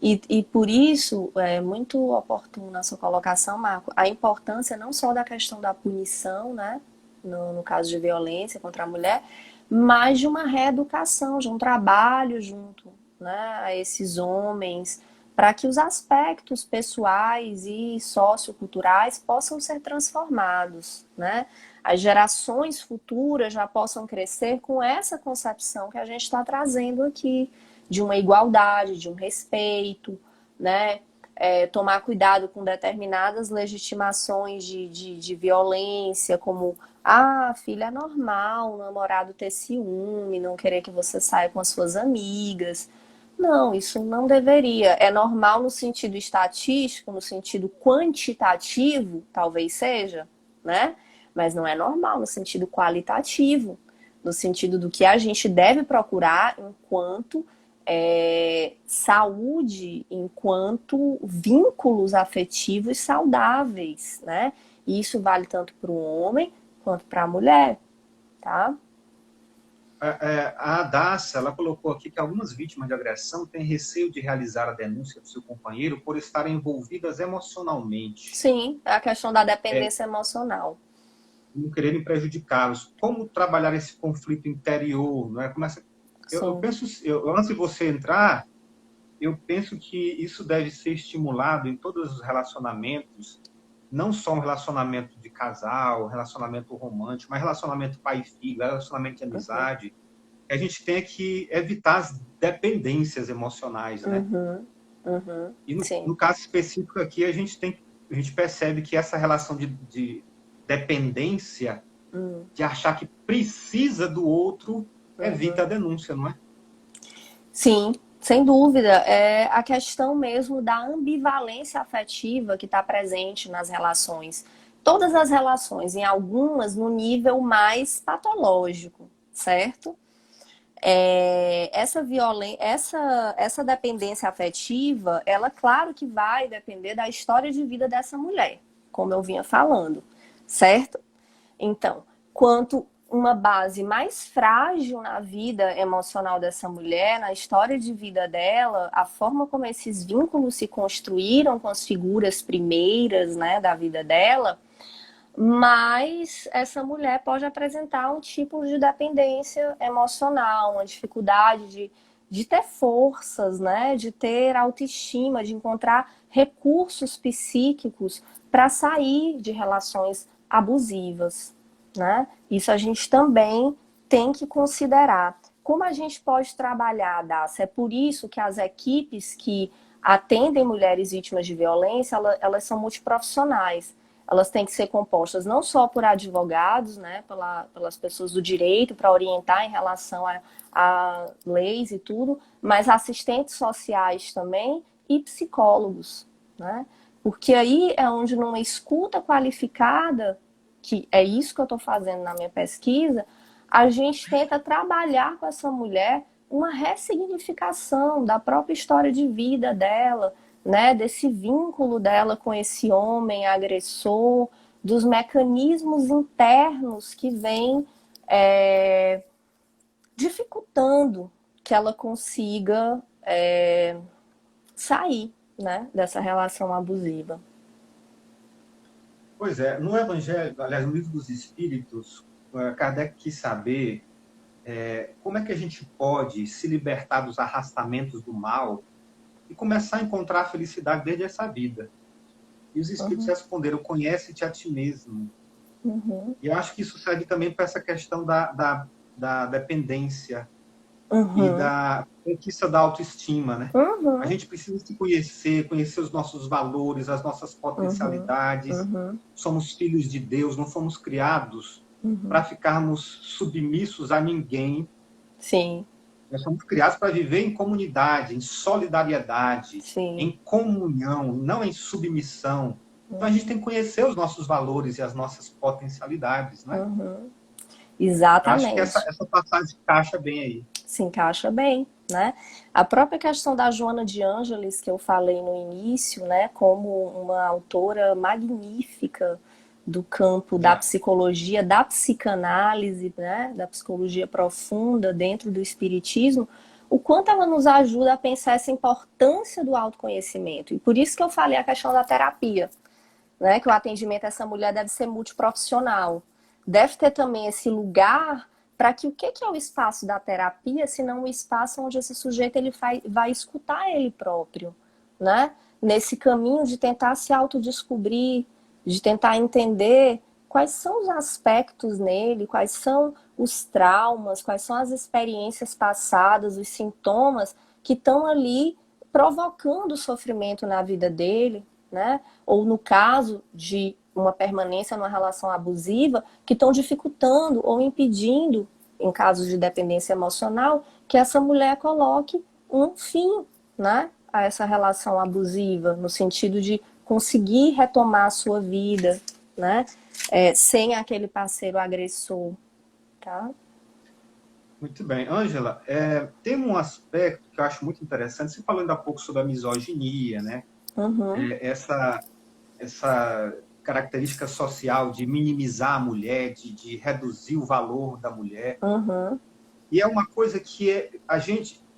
E por isso é muito oportuna a sua colocação, Marco, a importância não só da questão da punição, né? No caso de violência contra a mulher, mas de uma reeducação, de um trabalho junto, né, a esses homens, para que os aspectos pessoais e socioculturais possam ser transformados, né? As gerações futuras já possam crescer com essa concepção que a gente está trazendo aqui, de uma igualdade, de um respeito, né? Tomar cuidado com determinadas legitimações de violência, como filha, é normal o namorado ter ciúme, não querer que você saia com as suas amigas. Não, isso não deveria. É normal no sentido estatístico, no sentido quantitativo, talvez seja, né? Mas não é normal no sentido qualitativo, no sentido do que a gente deve procurar enquanto saúde, enquanto vínculos afetivos saudáveis, né? E isso vale tanto para o homem quanto para a mulher, tá? A Adassa, ela colocou aqui que algumas vítimas de agressão têm receio de realizar a denúncia do seu companheiro por estarem envolvidas emocionalmente, Sim, é a questão da dependência emocional. não quererem prejudicá-los. Como trabalhar esse conflito interior? Não é? Eu Sim. penso, antes de você entrar, eu penso que isso deve ser estimulado em todos os relacionamentos, não só um relacionamento de casal, relacionamento romântico, mas relacionamento pai e filho, relacionamento de Uhum, amizade. A gente tem que evitar as dependências emocionais, né? uhum, uhum, E sim. no caso específico aqui, a gente percebe que essa relação de dependência, Uhum, de achar que precisa do outro, evita uhum. a denúncia, não é? Sim, sem dúvida. É a questão mesmo da ambivalência afetiva que está presente nas relações. Todas as relações, em algumas no nível mais patológico, certo? Essa dependência afetiva, ela claro que vai depender da história de vida dessa mulher, como eu vinha falando, certo? Então, quanto uma base mais frágil na vida emocional dessa mulher, na história de vida dela, a forma como esses vínculos se construíram com as figuras primeiras, né, da vida dela, mas essa mulher pode apresentar um tipo de dependência emocional, uma dificuldade de ter forças, né? De ter autoestima, de encontrar recursos psíquicos para sair de relações abusivas, né? Isso a gente também tem que considerar. Como a gente pode trabalhar, Dácia? É por isso que as equipes que atendem mulheres vítimas de violência, elas são multiprofissionais. Elas têm que ser compostas não só por advogados, né, pelas pessoas do direito, para orientar em relação a leis e tudo, mas assistentes sociais também e psicólogos, né? Porque aí é onde numa escuta qualificada, que é isso que eu estou fazendo na minha pesquisa, a gente tenta trabalhar com essa mulher uma ressignificação da própria história de vida dela, né, desse vínculo dela com esse homem agressor, dos mecanismos internos que vêm dificultando que ela consiga sair, né, dessa relação abusiva. Pois é, no Evangelho, aliás, no Livro dos Espíritos, Kardec quis saber como é que a gente pode se libertar dos arrastamentos do mal e começar a encontrar a felicidade desde essa vida. E os Espíritos responderam: conhece-te a ti mesmo. E eu acho que isso serve também para essa questão da dependência e da conquista da autoestima, né? A gente precisa se conhecer os nossos valores, as nossas potencialidades. Somos filhos de Deus, não fomos criados para ficarmos submissos a ninguém. Sim. Nós somos criados para viver em comunidade, em solidariedade, Sim. em comunhão, não em submissão. Então a gente tem que conhecer os nossos valores e as nossas potencialidades, né? Exatamente. Eu acho que essa passagem encaixa bem aí. Se encaixa bem, né? A própria questão da Joana de Ângeles, que eu falei no início, né, como uma autora magnífica do campo da psicologia, da psicanálise, né, da psicologia profunda dentro do espiritismo, o quanto ela nos ajuda a pensar essa importância do autoconhecimento. E por isso que eu falei a questão da terapia, né, que o atendimento a essa mulher deve ser multiprofissional. Deve ter também esse lugar para que o que é o espaço da terapia, se não o espaço onde esse sujeito ele vai escutar ele próprio, né? Nesse caminho de tentar se autodescobrir, de tentar entender quais são os aspectos nele, quais são os traumas, quais são as experiências passadas, os sintomas que estão ali provocando sofrimento na vida dele, né? Ou no caso de uma permanência numa relação abusiva, que estão dificultando ou impedindo, em casos de dependência emocional, que essa mulher coloque um fim, né, a essa relação abusiva, no sentido de conseguir retomar a sua vida, né, sem aquele parceiro agressor, tá? Muito bem. Ângela, tem um aspecto que eu acho muito interessante. Você falou ainda há pouco sobre a misoginia, né? Essa característica social de minimizar a mulher, de reduzir o valor da mulher. E é uma coisa que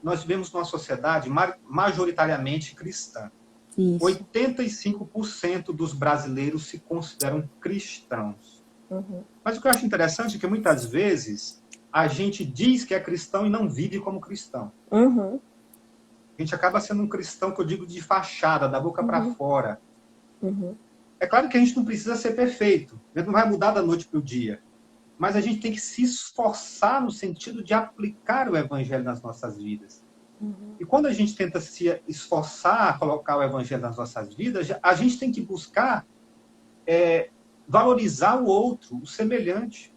nós vivemos numa sociedade majoritariamente cristã. Isso. 85% dos brasileiros se consideram cristãos. Mas o que eu acho interessante é que muitas vezes a gente diz que é cristão e não vive como cristão. A gente acaba sendo um cristão, que eu digo, de fachada, da boca para fora. É claro que a gente não precisa ser perfeito, a gente não vai mudar da noite para o dia, mas a gente tem que se esforçar no sentido de aplicar o evangelho nas nossas vidas. E quando a gente tenta se esforçar a colocar o evangelho nas nossas vidas, a gente tem que buscar valorizar o outro, o semelhante.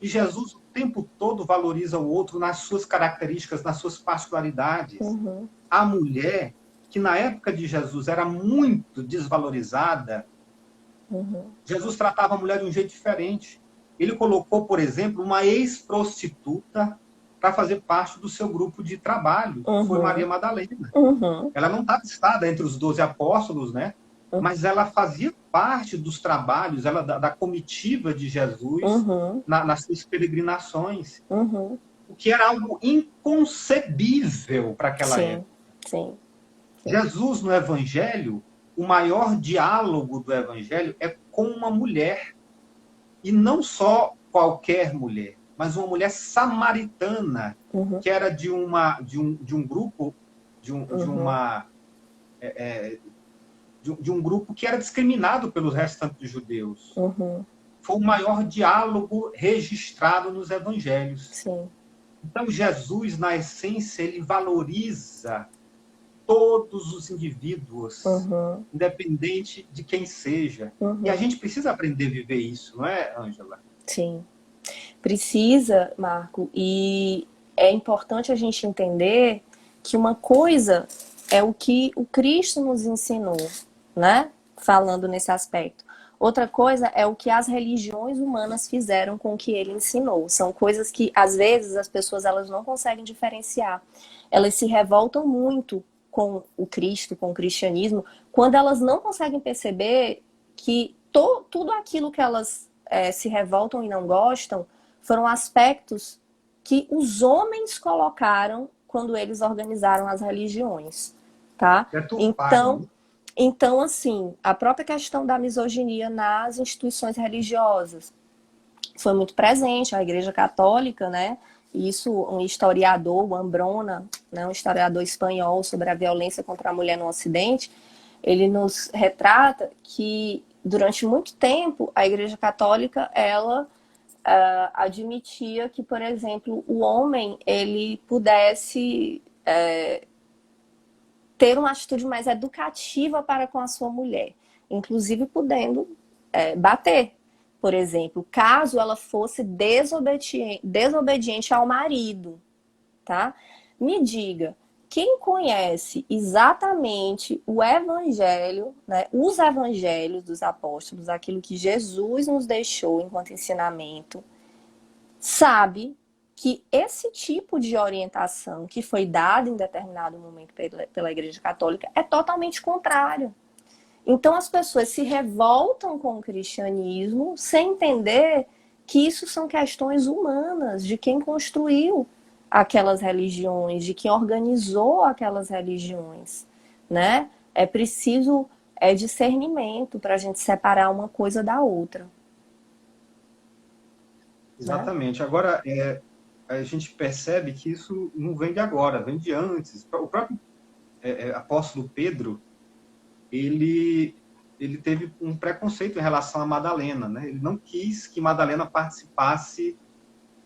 E Jesus o tempo todo valoriza o outro nas suas características, nas suas particularidades. A mulher, que na época de Jesus era muito desvalorizada, Jesus tratava a mulher de um jeito diferente. Ele colocou, por exemplo, uma ex-prostituta para fazer parte do seu grupo de trabalho, que foi Maria Madalena. Ela não estava listada entre os 12 apóstolos, né? Mas ela fazia parte dos trabalhos, da comitiva de Jesus nas suas peregrinações. O que era algo inconcebível para aquela época. Sim. Jesus, no Evangelho, o maior diálogo do Evangelho é com uma mulher. E não só qualquer mulher, mas uma mulher samaritana, que era de um grupo, de um grupo que era discriminado pelos restantes judeus. Foi o maior diálogo registrado nos Evangelhos. Sim. Então, Jesus, na essência, ele valoriza todos os indivíduos, Uhum. independente de quem seja. E a Uhum. gente precisa aprender a viver isso, não é, Ângela? Sim. Precisa, Marco, e é importante a gente entender que uma coisa é o que o Cristo nos ensinou, né? Falando nesse aspecto. Outra coisa é o que as religiões humanas fizeram com o que ele ensinou. São coisas que, às vezes, as pessoas elas não conseguem diferenciar. Elas se revoltam muito com o Cristo, com o cristianismo, quando elas não conseguem perceber que tudo aquilo que elas se revoltam e não gostam foram aspectos que os homens colocaram quando eles organizaram as religiões, tá? Deturparam, Então, né? então assim, a própria questão da misoginia nas instituições religiosas foi muito presente, a Igreja Católica, né? Isso, um historiador, o Ambrona, né, um historiador espanhol sobre a violência contra a mulher no Ocidente, ele nos retrata que durante muito tempo a Igreja Católica ela admitia que, por exemplo, o homem ele pudesse ter uma atitude mais educativa para com a sua mulher, inclusive podendo bater, por exemplo, caso ela fosse desobediente ao marido, tá? Me diga, quem conhece exatamente o evangelho, né, os evangelhos dos apóstolos, aquilo que Jesus nos deixou enquanto ensinamento, sabe que esse tipo de orientação que foi dada em determinado momento pela Igreja Católica é totalmente contrário. Então as pessoas se revoltam com o cristianismo sem entender que isso são questões humanas, de quem construiu aquelas religiões, de quem organizou aquelas religiões, né? É preciso discernimento para a gente separar uma coisa da outra, né? Exatamente. Agora, a gente percebe que isso não vem de agora, vem de antes. O próprio apóstolo Pedro, ele, ele teve um preconceito em relação a Madalena, né? Ele não quis que Madalena participasse,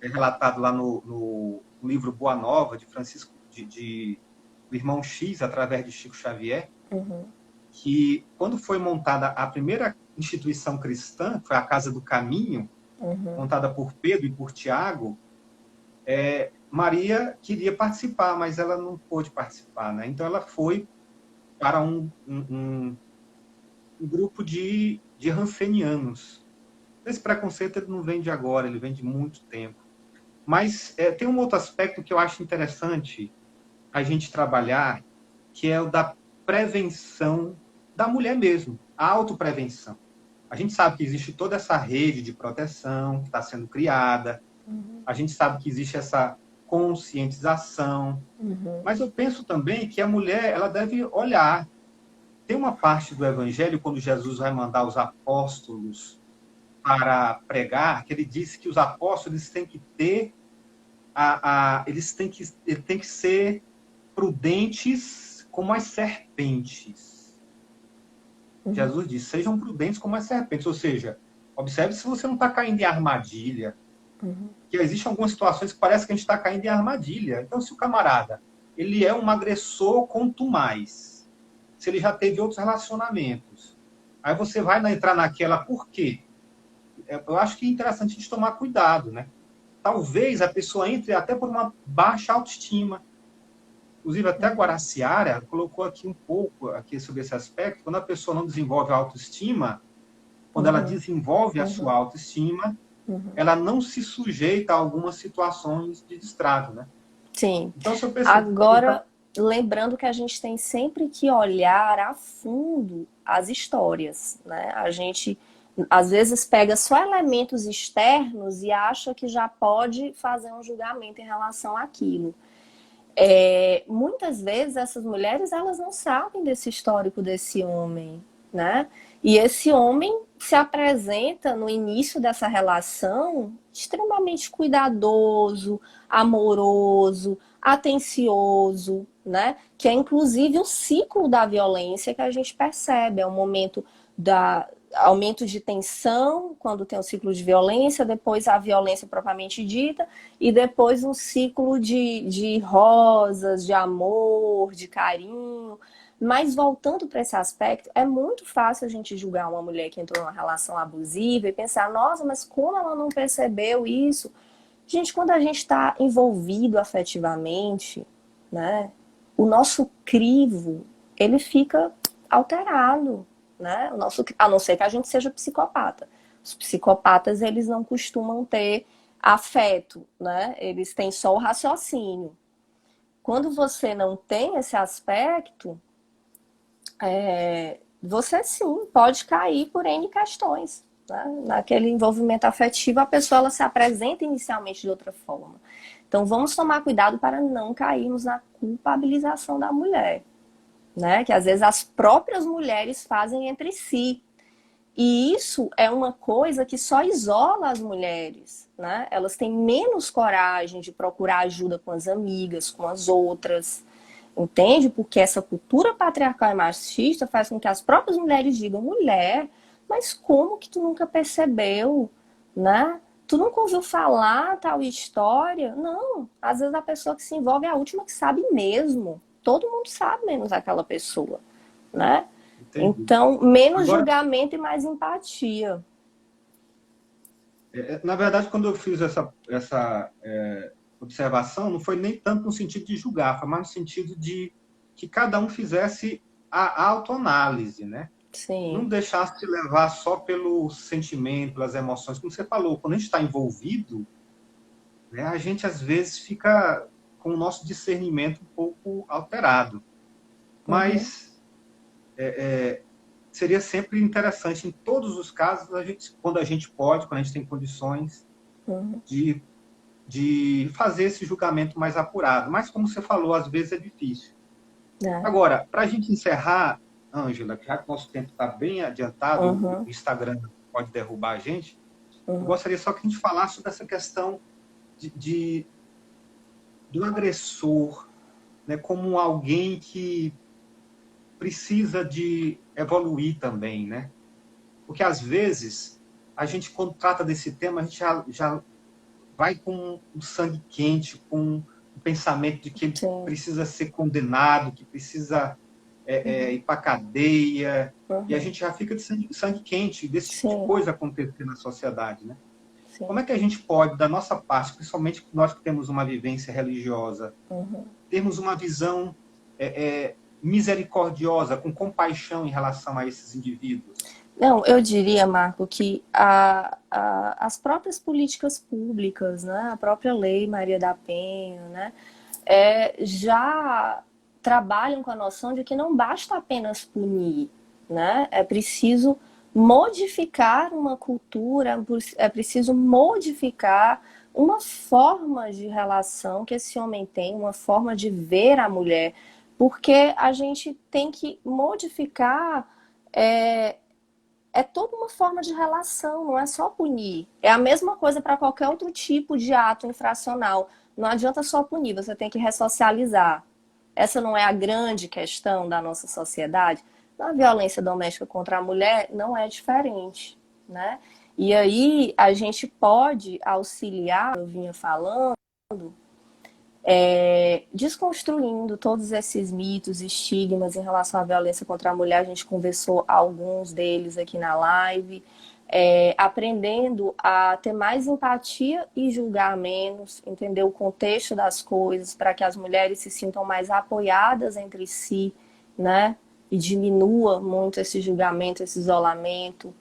relatado lá no livro Boa Nova, de Francisco, do irmão X, através de Chico Xavier, Uhum, que quando foi montada a primeira instituição cristã, que foi a Casa do Caminho, uhum, montada por Pedro e por Tiago, Maria queria participar, mas ela não pôde participar, né? Então ela foi para um grupo de rancenianos. Esse preconceito ele não vem de agora, ele vem de muito tempo. Mas tem um outro aspecto que eu acho interessante a gente trabalhar, que é o da prevenção da mulher mesmo, a autoprevenção. A gente sabe que existe toda essa rede de proteção que está sendo criada, a gente sabe que existe essa conscientização, uhum, mas eu penso também que a mulher ela deve olhar. Tem uma parte do Evangelho, quando Jesus vai mandar os apóstolos para pregar, que ele disse que os apóstolos têm que ter eles têm que ser prudentes como as serpentes. uhum, Jesus disse, sejam prudentes como as serpentes, ou seja, observe se você não está caindo em armadilha, uhum, que existem algumas situações que parece que a gente está caindo em armadilha. Então, se o camarada ele é um agressor contumaz, se ele já teve outros relacionamentos, aí você vai entrar naquela, por quê? Eu acho que é interessante a gente tomar cuidado, né? Talvez a pessoa entre até por uma baixa autoestima. Inclusive, até a uhum, Guaraciara colocou aqui um pouco aqui sobre esse aspecto. Quando a pessoa não desenvolve a autoestima, quando ela uhum, desenvolve a sua uhum, autoestima, uhum. ela não se sujeita a algumas situações de destrato, né? Sim. Então, se eu perceber que ele está... Agora, lembrando que a gente tem sempre que olhar a fundo as histórias, né? A gente às vezes pega só elementos externos e acha que já pode fazer um julgamento em relação àquilo. Muitas vezes essas mulheres elas não sabem desse histórico desse homem, né? E esse homem se apresenta no início dessa relação extremamente cuidadoso, amoroso, atencioso, né? Que é inclusive o ciclo da violência que a gente percebe, é o momento aumento de tensão, quando tem um ciclo de violência, depois a violência propriamente dita, e depois um ciclo de rosas, de amor, de carinho. Mas voltando para esse aspecto, é muito fácil a gente julgar uma mulher que entrou numa relação abusiva e pensar, nossa, mas como ela não percebeu isso? Gente, quando a gente está envolvido afetivamente, né, o nosso crivo, ele fica alterado, né? A não ser que a gente seja psicopata. Os psicopatas, eles não costumam ter afeto, né? Eles têm só o raciocínio. Quando você não tem esse aspecto, você sim pode cair por N questões. Né? Naquele envolvimento afetivo, a pessoa ela se apresenta inicialmente de outra forma. Então, vamos tomar cuidado para não cairmos na culpabilização da mulher, né? Que às vezes as próprias mulheres fazem entre si. E isso é uma coisa que só isola as mulheres, né? Elas têm menos coragem de procurar ajuda com as amigas, com as outras, entende? Porque essa cultura patriarcal e machista faz com que as próprias mulheres digam, mulher, mas como que tu nunca percebeu, né? Tu nunca ouviu falar tal história? Não, às vezes a pessoa que se envolve é a última que sabe mesmo. Todo mundo sabe, menos aquela pessoa, né? Entendi. Então, menos Agora, julgamento e mais empatia. na verdade, quando eu fiz essa observação, não foi nem tanto no sentido de julgar, foi mais no sentido de que cada um fizesse a autoanálise, né? Não Sim, deixasse se levar só pelo sentimento, pelas emoções. Como você falou, quando a gente está envolvido, né, a gente às vezes fica com o nosso discernimento um pouco alterado. uhum, Mas seria sempre interessante, em todos os casos, quando a gente pode, quando a gente tem condições, uhum, de, de fazer esse julgamento mais apurado. Mas, como você falou, às vezes é difícil. é, Agora, para a gente encerrar, Ângela, já que o nosso tempo está bem adiantado, o uhum, Instagram pode derrubar a gente, eu uhum, gostaria só que a gente falasse sobre essa questão do agressor, né, como alguém que precisa de evoluir também, né? Porque às vezes a gente quando trata desse tema a gente já vai com o sangue quente, com o pensamento de que ele sim, precisa ser condenado, que precisa uhum, ir para a cadeia, e a uhum, gente já fica de sangue quente desse tipo de sim, coisa acontecer na sociedade, né? Como sim, é que a gente pode, da nossa parte, principalmente nós que temos uma vivência religiosa, uhum. termos uma visão misericordiosa, com compaixão em relação a esses indivíduos? Não, eu diria, Marco, que as próprias políticas públicas, né, a própria lei Maria da Penha, né, já trabalham com a noção de que não basta apenas punir, né, é preciso modificar uma cultura, é preciso modificar uma forma de relação que esse homem tem, uma forma de ver a mulher, porque a gente tem que modificar é, toda uma forma de relação, não é só punir. É a mesma coisa para qualquer outro tipo de ato infracional. Não adianta só punir, você tem que ressocializar. Essa não é a grande questão da nossa sociedade? Na violência doméstica contra a mulher não é diferente, né? E aí a gente pode auxiliar, eu vinha falando, desconstruindo todos esses mitos, estigmas em relação à violência contra a mulher. A gente conversou alguns deles aqui na live. Aprendendo a ter mais empatia e julgar menos, entender o contexto das coisas, para que as mulheres se sintam mais apoiadas entre si, né? E diminua muito esse julgamento, esse isolamento.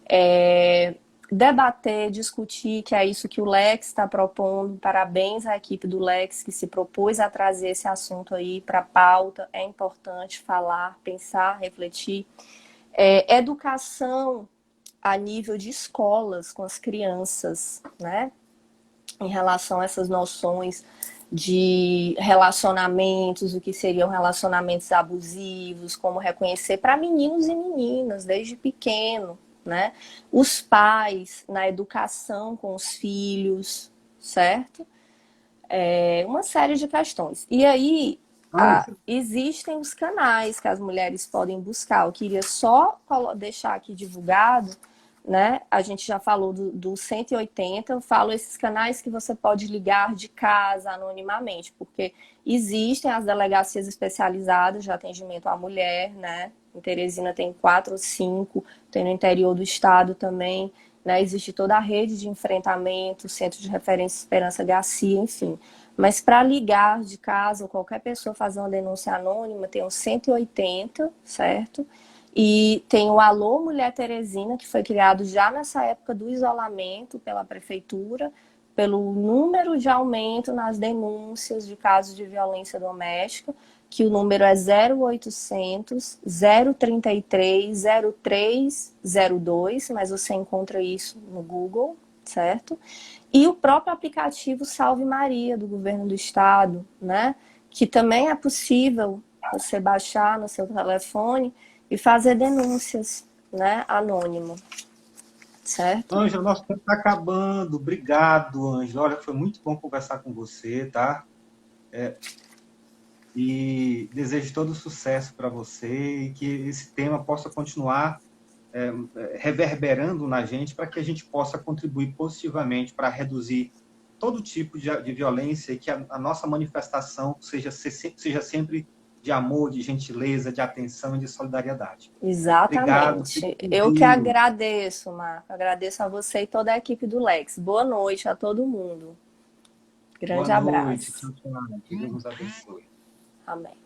É, Debater, discutir, que é isso que o Lex está propondo. Parabéns à equipe do Lex que se propôs a trazer esse assunto aí para a pauta. É importante falar, pensar, refletir. Educação a nível de escolas com as crianças, né? Em relação a essas noções de relacionamentos, o que seriam relacionamentos abusivos, como reconhecer para meninos e meninas desde pequeno, né? Os pais na educação com os filhos, certo? Uma série de questões. E aí, existem os canais que as mulheres podem buscar. Eu queria só deixar aqui divulgado, né? A gente já falou do 180, eu falo esses canais que você pode ligar de casa anonimamente, porque existem as delegacias especializadas de atendimento à mulher, né? Em Teresina tem 4 ou 5, tem no interior do estado também, né? Existe toda a rede de enfrentamento, Centro de Referência Esperança Garcia, enfim. Mas para ligar de casa, ou qualquer pessoa fazer uma denúncia anônima, tem o 180, certo? E tem o Alô Mulher Teresina, que foi criado já nessa época do isolamento pela prefeitura, pelo número de aumento nas denúncias de casos de violência doméstica, que o número é 0800 033 0302, mas você encontra isso no Google, certo? E o próprio aplicativo Salve Maria, do governo do estado, né? Que também é possível você baixar no seu telefone e fazer denúncias, né, anônimo, certo? Ângela, nosso tempo está acabando. Obrigado, Ângela. Olha, foi muito bom conversar com você, tá? E desejo todo sucesso para você e que esse tema possa continuar reverberando na gente para que a gente possa contribuir positivamente para reduzir todo tipo de violência e que a nossa manifestação seja sempre de amor, de gentileza, de atenção e de solidariedade. Obrigado. Exatamente. Eu que agradeço, Marco. Agradeço a você e toda a equipe do Lex. Boa noite a todo mundo. Grande Boa noite. abraço. Tchau, tchau. Que Deus nos abençoe. Amém.